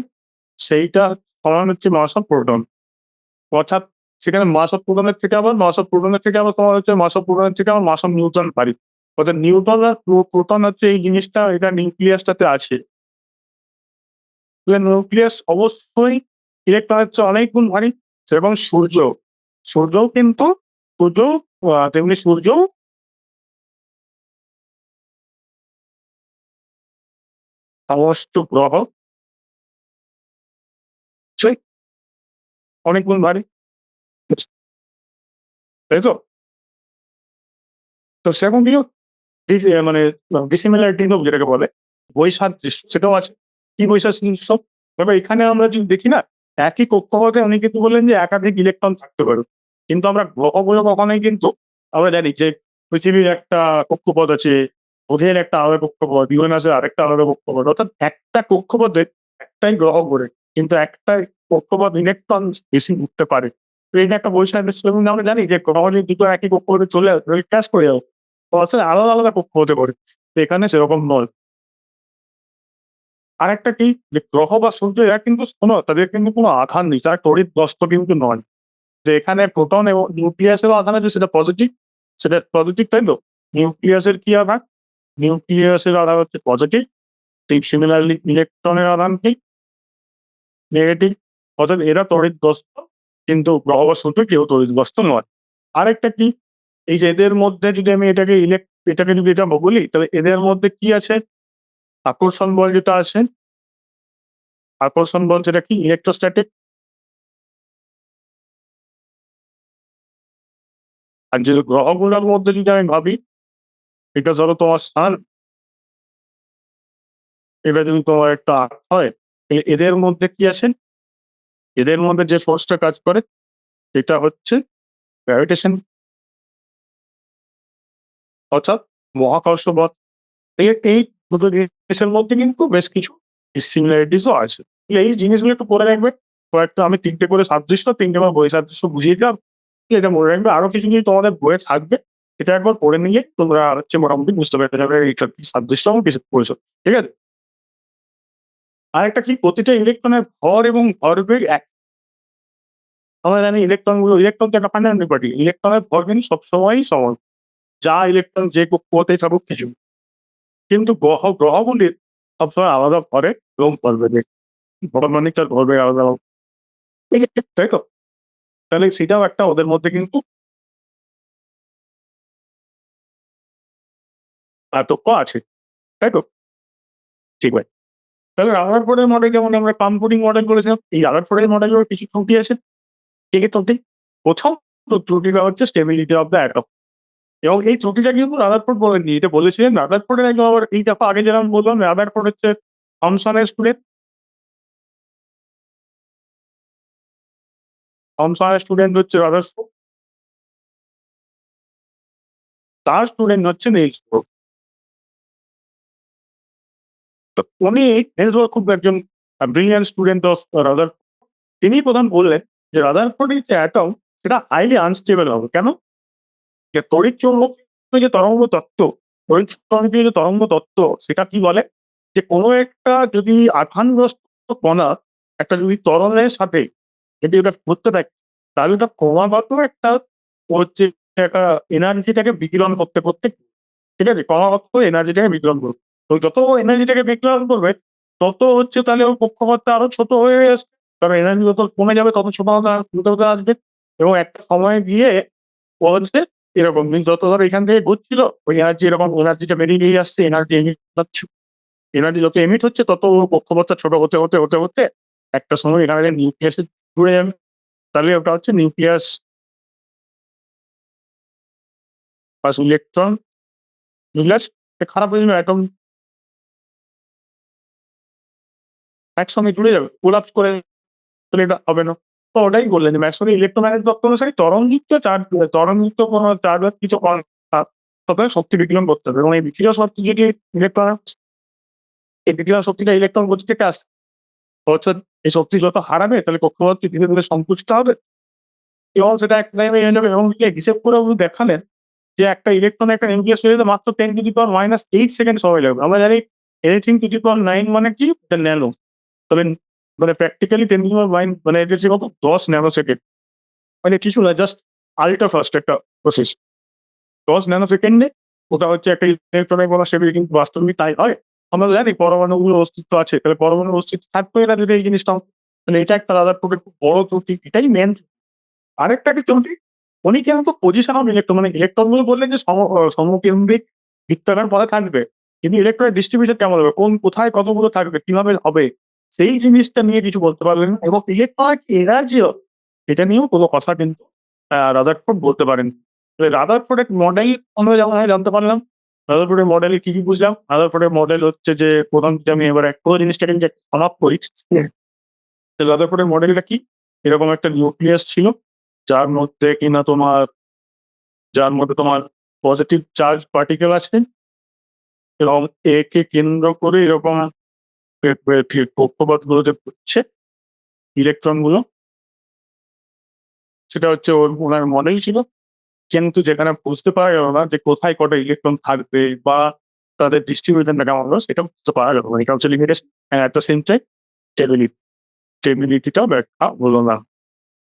সেইটা সমান হচ্ছে মাস অফ প্রোটন। অর্থাৎ সেখানে মাস অফ প্রোটনের থেকে আবার তোমার হচ্ছে মাস অফ প্রোটনের থেকে আবার মাস অফ নিউটন ভারী। অর্থাৎ নিউটন আর প্রোটন হচ্ছে এই জিনিসটা, এটা নিউক্লিয়াসটাতে আছে। নিউক্লিয়াস অবশ্যই ইলেকট্রনের চেয়ে অনেক গুণ ভারী। এবং সূর্যও কিন্তু সূর্যও তেমনি সূর্যও সমস্ত গ্রহ সেই অনেক গুণ ভারী। তাই তো? তো সেরকম কিছু মানে ডিসিমিলারিটি যেটাকে বলে, বৈসাদৃশ্য সেটাও আছে। কি বৈসাদৃশ্য? তবে এখানে আমরা যদি দেখি না, একই কক্ষপথে উনি কিন্তু বললেন যে একাধিক ইলেকট্রন থাকতে পারে। কিন্তু আমরা গ্রহগুলো কখনোই কিন্তু আমরা জানি যে পৃথিবীর একটা কক্ষপথ আছে, বুধের একটা আলাদা কক্ষপথ, ইউরেনাসের আরেকটা আলাদা কক্ষপথ। অর্থাৎ একটা কক্ষপথে একটাই গ্রহ ঘোরে। কিন্তু একটাই কক্ষপথ ইলেকট্রন বেশি ঘুরতে পারে। তো এটা একটা বৈসাদৃশ্য, এবং আমরা জানি যে গ্রহ যদি দুটো একই কক্ষপথে চলে আসবে, ক্র্যাশ করে যাবে। আসলে আলাদা, আলাদা কক্ষ হতে পারে। তো এখানে সেরকম নয়। আরেকটা কি, যে গ্রহ বা সূর্য এরা কিন্তু তাদের কিন্তু কোনো আধান নেই। তারা তড়িৎ কিন্তু নয়। যে এখানে প্রোটন এবং নিউক্লিয়াসেরও আধান আছে, সেটা পজিটিভ, তাই তো? নিউক্লিয়াসের কি আধান? নিউক্লিয়াসের আধান হচ্ছে পজিটিভ। ঠিক সিমিলারলি ইলেকট্রনের আধান কি? নেগেটিভ। অর্থাৎ এরা তড়িৎগ্রস্ত, কিন্তু গ্রহ বা সূর্য কেউ তড়িৎগ্রস্ত নয়। আরেকটা কি? এই যে এদের মধ্যে যদি আমি এটাকে যদি এটা বলি, তাহলে এদের মধ্যে কি আছে? আকর্ষণ বল যেটা আছে, আকর্ষণ বল যেটা কি? ইলেকট্রোস্ট্যাটিক। আর যে গ্রহগুলোর মধ্যে যদি আমি ভাবি, এটা ধরো তোমার সান, এটা যদি তোমার একটা আর্থ হয়, তাহলে এদের মধ্যে কি আছে? এদের মধ্যে যে ফোর্সটা কাজ করে সেটা হচ্ছে গ্র্যাভিটেশন, অর্থাৎ মহাকর্ষ বল। এই দুটো জিনিসের মধ্যে কিন্তু বেশ কিছু সিমিলারিটিসও আছে। এই জিনিসগুলো একটু পড়ে রাখবে। কয়েকটা আমি ৩টে করে সাদৃশ্য, ৩টে করে বৈসাদৃশ্য বুঝিয়ে দিলাম। এটা মনে রাখবে। আরো কিছু জিনিস তোমাদের বইয়ে থাকবে। এটা একবার পড়ে নিয়ে তোমরা হচ্ছে মোটামুটি বুঝতে পেরে যাবে এইটা কি সাদৃশ্য এবং কিসের পরিচয়। ঠিক আছে? আরেকটা কি, প্রতিটা ইলেকট্রনের ভর এবং ভরবেগ এক। আমরা জানি ইলেকট্রন তো একটা ফান্ডামেন্টাল প্রপার্টি। ইলেকট্রনের ভর কিন্তু সবসময়ই সমান। যা ইলেকট্রন যে কক্ষপথেই থাকুক কিছু। কিন্তু গ্রহগুলির সবসময় আলাদা ভরে এবং ভরবেগে। ভর মানে তার ভরবেগ আলাদা হবে। তাই তো? তাহলে সেটাও একটা ওদের মধ্যে কিন্তু পার্থক্য আছে। তাই তো? ঠিক ভাই। তাহলে রাদারফোর্ডের মডেল, যেমন আমরা কম্পিউটিং মডেল বলেছিলাম, এই রাদারফোর্ডের মডেলেরও কিছু ত্রুটি আছে। কি, কি ত্রুটি? প্রথম ত্রুটিটা হচ্ছে স্টেবিলিটি অফ দ্য অ্যাটম। এবং এই ত্রুটিটা কিন্তু রাদারফোর্ড বলেননি। এটা বলেছিলেন রাদারফোর্ডের একদম, আবার এই দেখো আগে যেরকম বললাম রাদারফোর্ড হচ্ছে থমসনের স্টুডেন্ট। থমসনের স্টুডেন্ট হচ্ছে রাদারফোর্ড। তার স্টুডেন্ট হচ্ছে নিলস বোর। তো উনি, নিলস বোর খুব একজন ব্রিলিয়ান্ট স্টুডেন্ট অফ রাদারফোর্ড। তিনি প্রধান বললেন যে রাদারফোর্ডের যে অ্যাটম, সেটা হাইলি আনস্টেবল হবে। কেন? যে তড়িৎ চৌম্বকীয় যে তরঙ্গ তত্ত্ব, তড়িৎ চৌম্বকীয় যে তরঙ্গ তত্ত্ব, সেটা কি বলে? যে কোনো একটা যদি আধানগ্রস্ত কণা একটা যদি তরলের সাথে যদি ওটা ঘুরতে থাকে, তাহলে ওটা ক্রমাগত একটা হচ্ছে একটা এনার্জিটাকে বিকিরণ করতে, ঠিক আছে? ক্রমাগত এনার্জিটাকে বিকিরণ করবে। তো যত এনার্জিটাকে বিকিরণ করবে, তত হচ্ছে তাহলে ওর কক্ষপথটা আরো ছোট হয়ে আসবে। কারণ এনার্জি যত কমে যাবে তত ছোট হতে আসবে এবং একটা সময় গিয়ে ও হচ্ছে এরকম যত ধরো এখান থেকে ঘুরছিল, ওই এনার্জি এরকম এনার্জিটা বেরিয়ে আসছে, এনার্জি এমিট হচ্ছে। এনার্জি যত এমিট হচ্ছে তত ওর কক্ষপথটা ছোট হতে একটা সময় এখানে নিউক্লিয়াসে জুড়ে যাবে। তাহলে ওটা হচ্ছে নিউক্লিয়াস প্লাস ইলেকট্রন, নিউক্লিয়াস খারাপ হয়ে যাবে, অ্যাটম একসঙ্গে জুড়ে যাবে, কোলাপস করে, তাহলে এটা হবে না। তো ওটাই বললেন যে ম্যাক্সওয়েলের ইলেক্ট্রোম্যাগনেটিক তত্ত্ব অনুসারে তরঙ্গযুক্ত কোনো চার্জ বা কিছু কণা তবে শক্তি বিকিরণ করতে হবে এবং এই বিকিরণ শক্তি যদি ইলেকট্রন, এই বিকিরণ শক্তিটা ইলেকট্রন গতি থেকে আসে। অর্থাৎ এই শক্তি যত হারাবে তাহলে কক্ষপথটি ধীরে সংকুচিত হবে এবং সেটা এক টাইমে হয়ে যাবে এবং হিসেব করে উনি দেখালেন যে একটা ইলেকট্রন একটা নিউক্লিয়াস তৈরি হতে মাত্র 10⁻⁻8 সেকেন্ড সময় লাগবে। আমরা জানি anything to the power 9 মানে কি? ন্যানো। তবে মানে প্র্যাকটিক্যালি 10⁻9 মানে এটা হচ্ছে কত? 10 ন্যানো সেকেন্ড। মানে কিছু না, জাস্ট আল্ট্রা ফাস্ট একটা প্রসেস। 10 ন্যানো সেকেন্ডে ওটা হচ্ছে একটা ইলেকট্রনের কোনো সেগুলি কিন্তু বাস্তবিক তাই হয়। আমরা জানি পরমাণুগুলোর অস্তিত্ব আছে। তাহলে পরমাণুর অস্তিত্ব থাকতোই না যদি এই জিনিসটা হতো। মানে এটা একটা রাদারফোর্ডের খুব বড় ত্রুটি। এটাই মেইন। আরেকটা কি ত্রুটি? উনি কিন্তু পজিশন অফ ইলেকট্রন মানে ইলেকট্রনগুলো বললেন যে সমকেন্দ্রিক বৃত্তাকার পথে থাকবে। কিন্তু ইলেকট্রনের ডিস্ট্রিবিউশন কেমন হবে? কোথায় কতগুলো থাকবে? কিভাবে হবে? সেই জিনিসটা নিয়ে কিছু বলতে পারলেন না এবং ইলেকট্রনের এনার্জিও এটা নিয়েও কোনো কথা কিন্তু রাদারফোর্ড বলতে পারেন। রাদারফোর্ডের মডেল আমরা যেমন জানতে পারলাম। রাদারফোর্ডের মডেলে কি বুঝলাম? রাদারফোর্ডের মডেল হচ্ছে যে প্রধান যদি আমি এবার পুরো জিনিসটাকে যে sum up করি, রাদারফোর্ডের মডেলটা কি? এরকম একটা নিউক্লিয়াস ছিল যার মধ্যে কিনা তোমার পজিটিভ চার্জ পার্টিকেল আছে এবং একে কেন্দ্র করে এরকম কক্ষপথগুলো যে ঘুরছে ইলেকট্রনগুলো, সেটা হচ্ছে ওনার মডেল ছিল। কিন্তু যেখানে বুঝতে পারা গেল না যে কোথায় কটা ইলেকট্রন থাকবে বা তাদের ডিস্ট্রিবিউশনটা কেমন হলো সেটা বুঝতে পারা গেল না। এটা হচ্ছে limitation and at the same time স্টেবিলিটিটাও ব্যাখ্যা হলো না।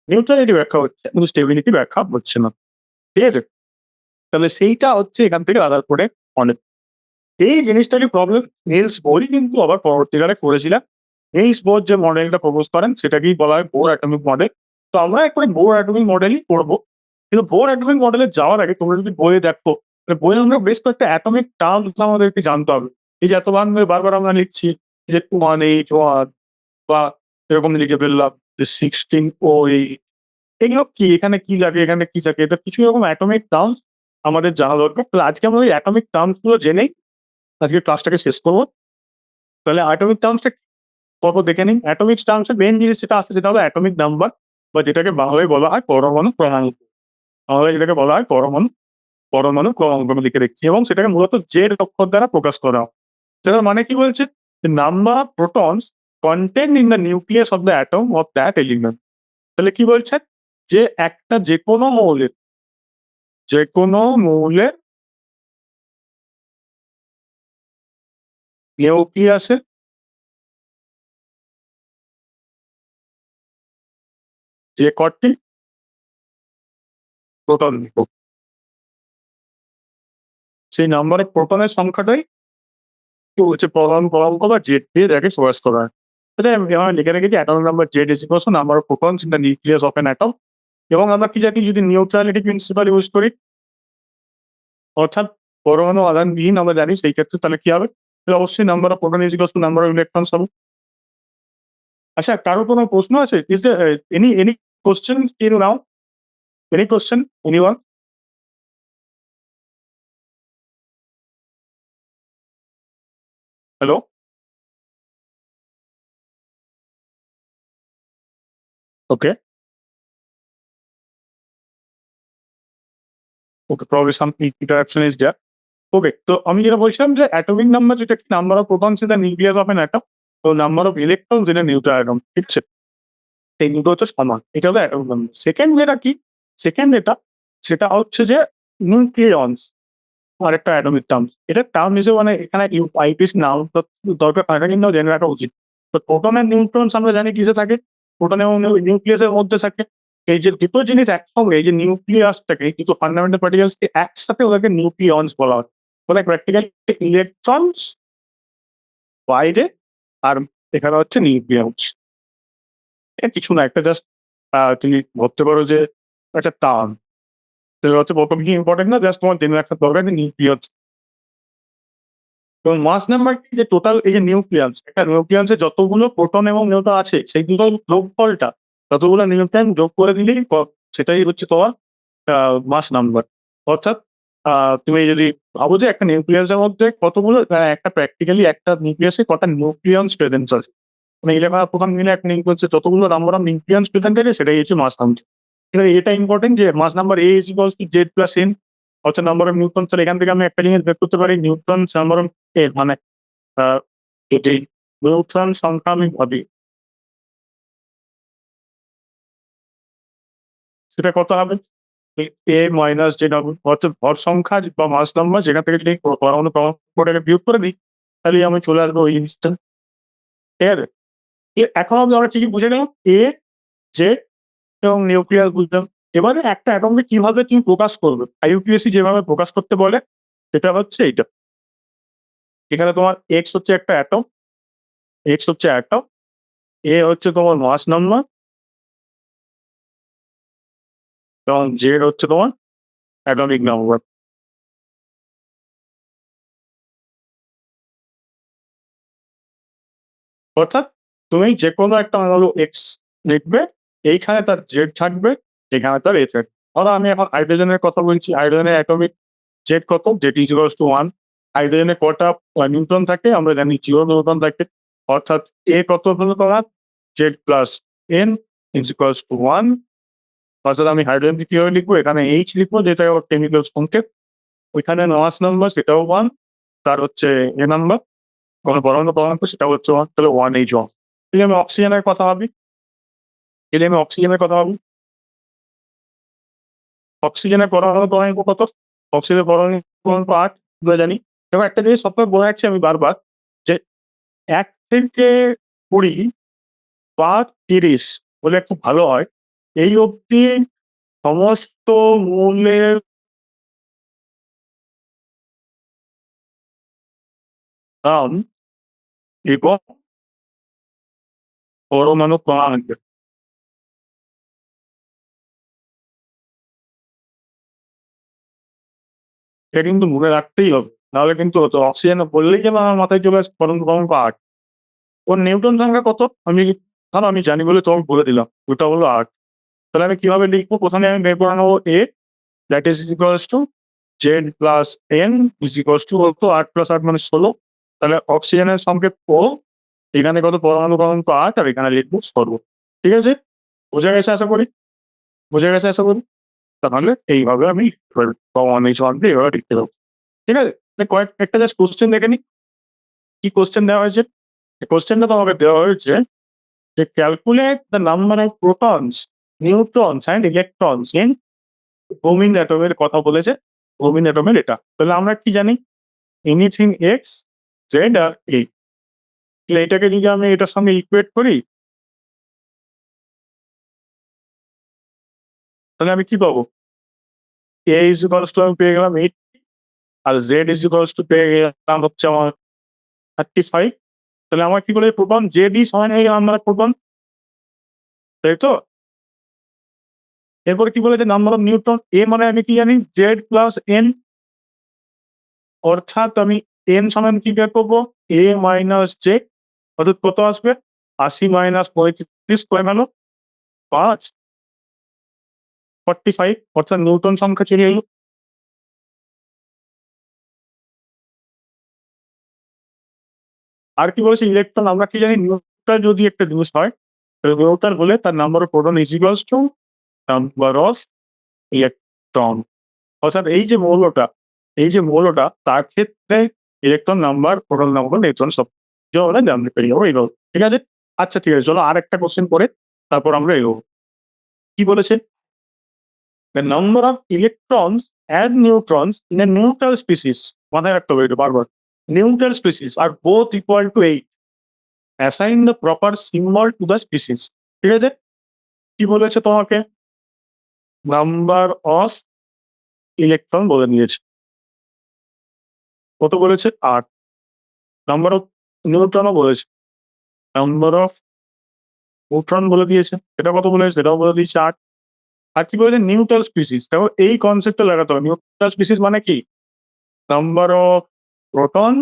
নিউট্রালিটি ব্যাখ্যা হচ্ছে কিন্তু স্টেবিলিটি ব্যাখ্যা হচ্ছে না। ঠিক আছে? তাহলে সেইটা হচ্ছে এখান থেকে আলাদা করে অনেক এই জিনিসটারই প্রবলেম নিলস বোরই কিন্তু আবার পরবর্তীকালে করেছিলেন। নিলস বোর যে মডেলটা প্রপোজ করেন সেটাকেই বলা হয় বোর অ্যাটমিক মডেল। তো আমরা একবারে বোর অ্যাটমিক মডেলই করবো। কিন্তু বোর অ্যাটমিক মডেলে যাওয়ার আগে তোমরা যদি বইয়ে দেখো, বইয়ে আমরা বেশ কয়েকটা অ্যাটমিক টার্মস আমাদেরকে জানতে হবে। এই যে বারবার আমরা লিখছি যে 1H1 বা এরকম লিখে ফেললাম যে 16O8, এগুলো কি? এখানে কি লাগে? এখানে কি থাকে? এটা কিছু এরকম অ্যাটমিক টার্মস আমাদের জানা দরকার। তাহলে আজকে আমরা ওই অ্যাটমিক টার্মস গুলো জেনেই আজকে ক্লাসটাকে শেষ করবো। তাহলে অ্যাটমিক টার্মসটা পরপর দেখে নিন। অ্যাটমিক টার্মস এর মেইন জিনিস যেটা আছে সেটা হলো অ্যাটমিক নাম্বার বা যেটাকে বাংলায় বলা হয় পরমাণু ক্রমাঙ্ক। বাংলায় যেটাকে বলা হয় পরমাণু ক্রমাঙ্ক আমি লিখে রেখেছি এবং সেটাকে মূলত জেড অক্ষর দ্বারা প্রকাশ করা হয়। সেটার মানে কি বলছে? Number of protons contained in the nucleus of the atom of that element. তাহলে কি বলছে? যে একটা যেকোনো মৌলের নিউক্লিয়াসে যে কটি প্রোটন সেই নাম্বার অফ প্রোটনের সংখ্যাটাই তো হচ্ছে পরমাণু ক্রমাঙ্ক বা জেড দিয়ে এটাকে প্রকাশ করা হয়। তাহলে আমি লিখে রেখেছি atomic number Z is equals to number of protons in the nucleus of an atom. এবং আমরা কি জানি যদি নিউট্রালিটি প্রিন্সিপাল ইউজ করি অর্থাৎ পরমাণু আধানবিহীন আমরা জানি সেই ক্ষেত্রে তাহলে কি হবে? তাহলে অবশ্যই number of proton is equals to number of electrons হবে। আচ্ছা, কারো কোনো প্রশ্ন আছে? Is there any question till now? Any question? Anyone? Hello? Okay, okay, probably some interaction is there. Okay, তো আমি যেটা বলছিলাম যে অ্যাটমিক নাম্বার যেটা কি number of protons in the nucleus of an atom, তো number of electrons in a neutral atom, ঠিক আছে? এই দুটো হচ্ছে সমান। এটা হলো অ্যাটমিক নাম্বার। সেকেন্ড যেটা কি? সেকেন্ড যেটা সেটা হচ্ছে যে নিউক্লিয়ন্স। আরেকটা অ্যাটমিক টার্ম। এটা টার্ম হিসেবে মানে এখানে আইপিএস নাম তো দরকার হয় না, কিন্তু জেনে রাখা উচিত। তো প্রোটন আর নিউট্রনস আমরা জানি কিসে থাকে? প্রোটন এবং নিউক্লিয়াসের মধ্যে থাকে। এই যে দুটো জিনিস একসঙ্গে, এই যে নিউক্লিয়াসটাকে, এই দুটো ফান্ডামেন্টাল পার্টিকেলস কে একসাথে ওদেরকে নিউক্লিয়ন্স বলা হয়। ওদের প্র্যাকটিক্যালি ইলেকট্রনস বাইরে, আর এখানে হচ্ছে নিউক্লিয়াস। এ কিছু না, একটা জাস্ট তুমি ভাবতে পারো যে একটা টার্ম। সেটা হচ্ছে প্রথম কি ইম্পর্টেন্ট না, জাস্ট তোমার জেনে রাখা দরকার যে নিউক্লিয়াস। এবং মাস নাম্বার কি, যে টোটাল এই যে নিউক্লিয়াস, একটা নিউক্লিয়াসে যতগুলো প্রোটন এবং নিউট্রন আছে সেই দুটোর যোগফলটা, ততগুলো নিউট্রন যোগ করে দিলেই সেটাই হচ্ছে তোমার মাস নাম্বার। অর্থাৎ তুমি যদি ভাবো যে একটা নিউক্লিয়াসের মধ্যে কতগুলো, একটা প্র্যাকটিক্যালি একটা নিউক্লিয়াসে কটা নিউক্লিয়ন্স প্রেজেন্স আছে, মানে ইলেভেন প্রথম মিলে একটা নিউক্লিয়াসে যতগুলো নাম্বার অফ নিউক্লিয়ন্স প্রেজেন্ট আছে সেটাই হচ্ছে মাস নাম্বার। এবার এটা ইম্পর্টেন্ট যে mass number A is equals to Z plus N, অর্থাৎ নাম্বার অফ নিউট্রন। তাহলে এখান থেকে আমি একটা জিনিস বের করতে পারি, নিউট্রন নাম্বার অফ এ মানে এটি নিউট্রন সংখ্যা আমি ভাবি, সেটা কত হবে? এ মাইনাস যে অর্থাৎ ভর সংখ্যা বা মাস নাম্বার, যেখান থেকে যদি পরমাণু পরমাণু বিয়োগ করে দিই, তাহলে আমি চলে আসবো ওই জিনিসটা। ঠিক আছে? এখন আমরা ঠিকই বুঝে গেলাম এ, জেড এবং নিউক্লিয়াস বুঝলাম। এবারে একটা অ্যাটমকে কিভাবে তুমি প্রকাশ করবে, আইইউপিএসসি যেভাবে প্রকাশ করতে বলে সেটা হচ্ছে এইটা। এখানে তোমার এক্স হচ্ছে একটা অ্যাটম, এক্স হচ্ছে অ্যাটম, এ হচ্ছে তোমার মাস নাম্বার, এবং জেড হচ্ছে তোমার অ্যাটমিক নাম্বার। অর্থাৎ তুমি যে কোনো একটা এক্স লিখবে, এইখানে তার জেড থাকবে, এখানে তার এ থাকবে। ধরো আমি এখন হাইড্রোজেনের কথা বলছি, হাইড্রোজেনের অ্যাটমিক জেড কত? Z is equals two 1। হাইড্রোজেনে কটা নিউট্রন থাকে? আমরা জানি 0 নিউট্রন থাকে। অর্থাৎ এ কত হলো তোমার? Z plus N is equals two 1। অর্থাৎ আমি হাইড্রোজেনকে কিভাবে লিখবো? এখানে এইচ লিখবো, যেটা কেমিক্যাল সংকেত। ওইখানে মাস নাম্বার সেটাও 1, তার হচ্ছে এ নাম্বার, কোনো পরমাণু পরমাণু সেটা হচ্ছে 1, তাহলে 1 এইচ 1। যদি আমি অক্সিজেনের কথা ভাবি, যদি আমি অক্সিজেনের কথা ভাবি, অক্সিজেনের পরমাণু পরমাণু কত? অক্সিজেনের পরমাণু পরমাণু 8 আমরা জানি। এবং একটা জিনিস সবসময় বলে রাখছি আমি বারবার, যে 1 থেকে 20 বা 30 হলে খুব ভালো হয়। এই অবধি সমস্ত মৌলের দাম এবং পরমাণু কণাঙ্কের, এটা কিন্তু মনে রাখতেই হবে। নাহলে কিন্তু অক্সিজেন বললেই যেন আমার মাথায় চলে আসে পরমাণু পরমাণু 8। ওর নিউটন সংখ্যা কত? আমি ধরো আমি জানি বলে তোমাকে বলে দিলাম। ওটা হলো 8। তাহলে আমি কিভাবে লিখবো? প্রথমে আমি বের করে নেবো A, that is equals to Z plus N is equals to বলতো 8 plus 8 মানে 16। তাহলে অক্সিজেনের সংকেত O, এখানে কত? পরমাণু ক্রমাঙ্ক 8, আর এখানে লিখবো 16। ঠিক আছে? বোঝা গেছে আশা করি? বোঝা গেছে আশা করি? তাহলে এইভাবে আমি পরমাণু সংখ্যা এইভাবে লিখতে পারবো। ঠিক আছে? একটা জাস্ট কোয়েশ্চেন দেখে নিই। কি কোয়েশ্চেন দেওয়া হয়েছে? কোয়েশ্চেনটা তোমাকে দেওয়া হয়েছে যে calculate the number of protons, neutrons and electrons in bromine অ্যাটমের কথা বলেছে। ব্রোমিন অ্যাটমের এটা। তাহলে আমরা কি জানি? এনিথিং এক্স, জেড আর এ। তাহলে এটাকে যদি আমি এটার সঙ্গে ইকুয়েট করি, তাহলে আমি কি পাবো? এ ইজ ইকুয়ালস টু আমি পেয়ে গেলাম 8, আর জেড ইজ ইকুয়ালস টু পেয়ে গেলাম হচ্ছে আমার 35। তাহলে আমার কি করে প্রোটন জেড ই সমান হয়ে গেল আমার প্রোটন, তাই তো? এরপরে কি বলেছে? Number of neutron. এ মানে আমি কি জানি? Z plus N. অর্থাৎ আমি এন সমান কি বের করবো? এ মাইনাস জে। অর্থাৎ কত আসবে? 80 মাইনাস 35 কয় গেল? 5, 45। অর্থাৎ নিউটন সংখ্যা চলে এলো। আর কি বলেছে? ইলেকট্রন। আমরা কি জানি? নিউট্রাল যদি একটা জিনিস হয়, তাহলে নিউট্রাল হলে তার number of proton is equals to number of electron. অর্থাৎ এই যে মৌলটা তার ক্ষেত্রে electron number, proton number, neutron সব আমরা জানতে পেরে যাবো এইভাবে। ঠিক আছে? আচ্ছা ঠিক আছে, চলো আরেকটা কোশ্চেন করে তারপর আমরা এগোবো। কি বলেছে? The number of electrons and neutrons in a neutral species, মাথায় রাখতে হবে এটা বারবার, neutral species are both equal to 8. Assign the proper symbol to the species. ঠিক আছে? কি বলেছে তোমাকে? নাম্বার অফ ইলেকট্রন বলে দিয়েছে। কত বলেছে? 8। নাম্বার অফ নিউট্রনও বলেছে। নাম্বার অফ নিউট্রন বলে দিয়েছে। এটা কত বলেছে? সেটাও বলে দিয়েছে 8। আর কি বলেছে? Neutral species. দেখো এই কনসেপ্টটা লাগাতে হবে। নিউট্রাল স্পিসিস মানে কি? Number of proton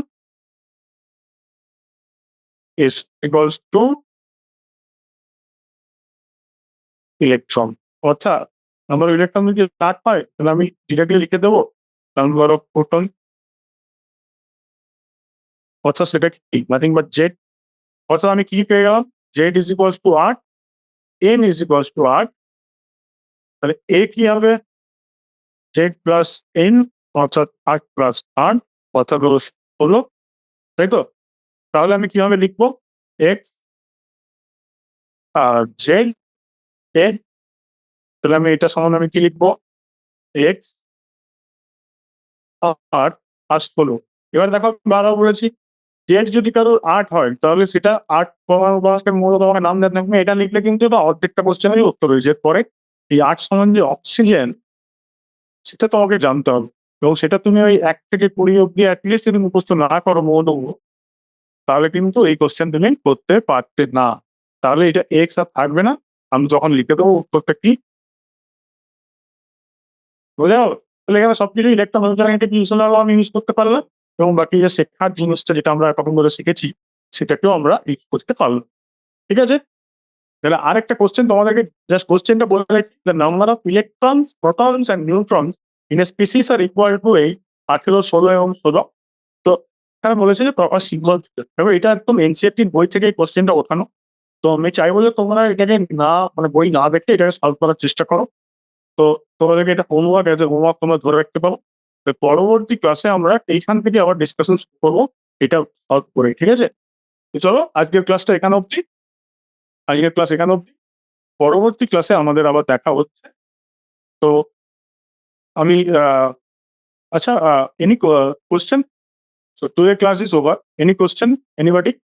is equals to electron. অর্থাৎ নাম্বার অফ ইলেকট্রন যদি 8 হয় তাহলে আমি ডিরেক্টলি লিখে দেবো নাম্বার অফ প্রোটন, অর্থাৎ সেটা কি? Nothing but Z. অর্থাৎ আমি কি পেয়ে গেলাম? Z is equals two 8, N is equals two 8। তাহলে এ কি হবে? জেড প্লাস এন, অর্থাৎ 8 প্লাস 8 অর্থাৎ হলো 16, তাই তো? তাহলে আমি কিভাবে লিখবো? এক্স আর জেড এন। তাহলে আমি এটা সমান আমি কি লিখবো? এক্স আর 16। এবার দেখো বারবার বলেছি জেড যদি কারোর 8 হয় তাহলে সেটা 8 মূলত তোমাকে নাম দেন থাকবে, এটা লিখলে কিন্তু এটা অর্ধেকটা কোশ্চেনেরই উত্তর হয়েছে। পরে এই 8 সমান যে অক্সিজেন সেটা তোমাকে জানতে হবে, এবং সেটা তুমি ওই 1 থেকে 20 অব্দি অ্যাটলিস্ট যদি মুখস্থ না করো মৌলগুলো, তাহলে কিন্তু এই কোশ্চেন তুমি করতে পারতে না। তাহলে এটা এক্স আর থাকবে না। আমি যখন লিখে দেবো উত্তরটা কি, বুঝে গেল? তাহলে এখানে সবকিছু ইলেকট্রন আমি ইউজ করতে পারলাম, এবং বাকি যে শেখার জিনিসটা যেটা আমরা এতক্ষণ ধরে শিখেছি সেটাকেও আমরা ইউজ করতে পারলাম। ঠিক আছে? তাহলে আরেকটা কোশ্চেন তোমাদেরকে জাস্ট কোশ্চেনটা বলে রাখি, the number of electrons, protons and neutrons in a species are equal to 8, 18, 16 এবং 16। তো এখানে বলেছে যে প্রপার সিম্বল দিতে। এবার এটা একদম এনসিইআরটির বই থেকে এই কোশ্চেনটা ওঠানো। তো আমি চাইবো যে তোমরা এটাকে না মানে বই না দেখে এটাকে সলভ করার চেষ্টা করো। তো তোমাদেরকে এটা হোমওয়ার্ক অ্যাজ এ হোমওয়ার্ক তোমরা ধরে রাখতে পারো। তো পরবর্তী ক্লাসে আমরা এইখান থেকে আবার ডিসকাশন শুরু করবো এটা সলভ করে। ঠিক আছে? তো চলো আজকের ক্লাসটা এখানে অবধি। আজকের ক্লাস এখানে অবধি। পরবর্তী ক্লাসে আমাদের আবার দেখা হচ্ছে। তো আমি আচ্ছা, any question? So today class is over. Any question? Anybody?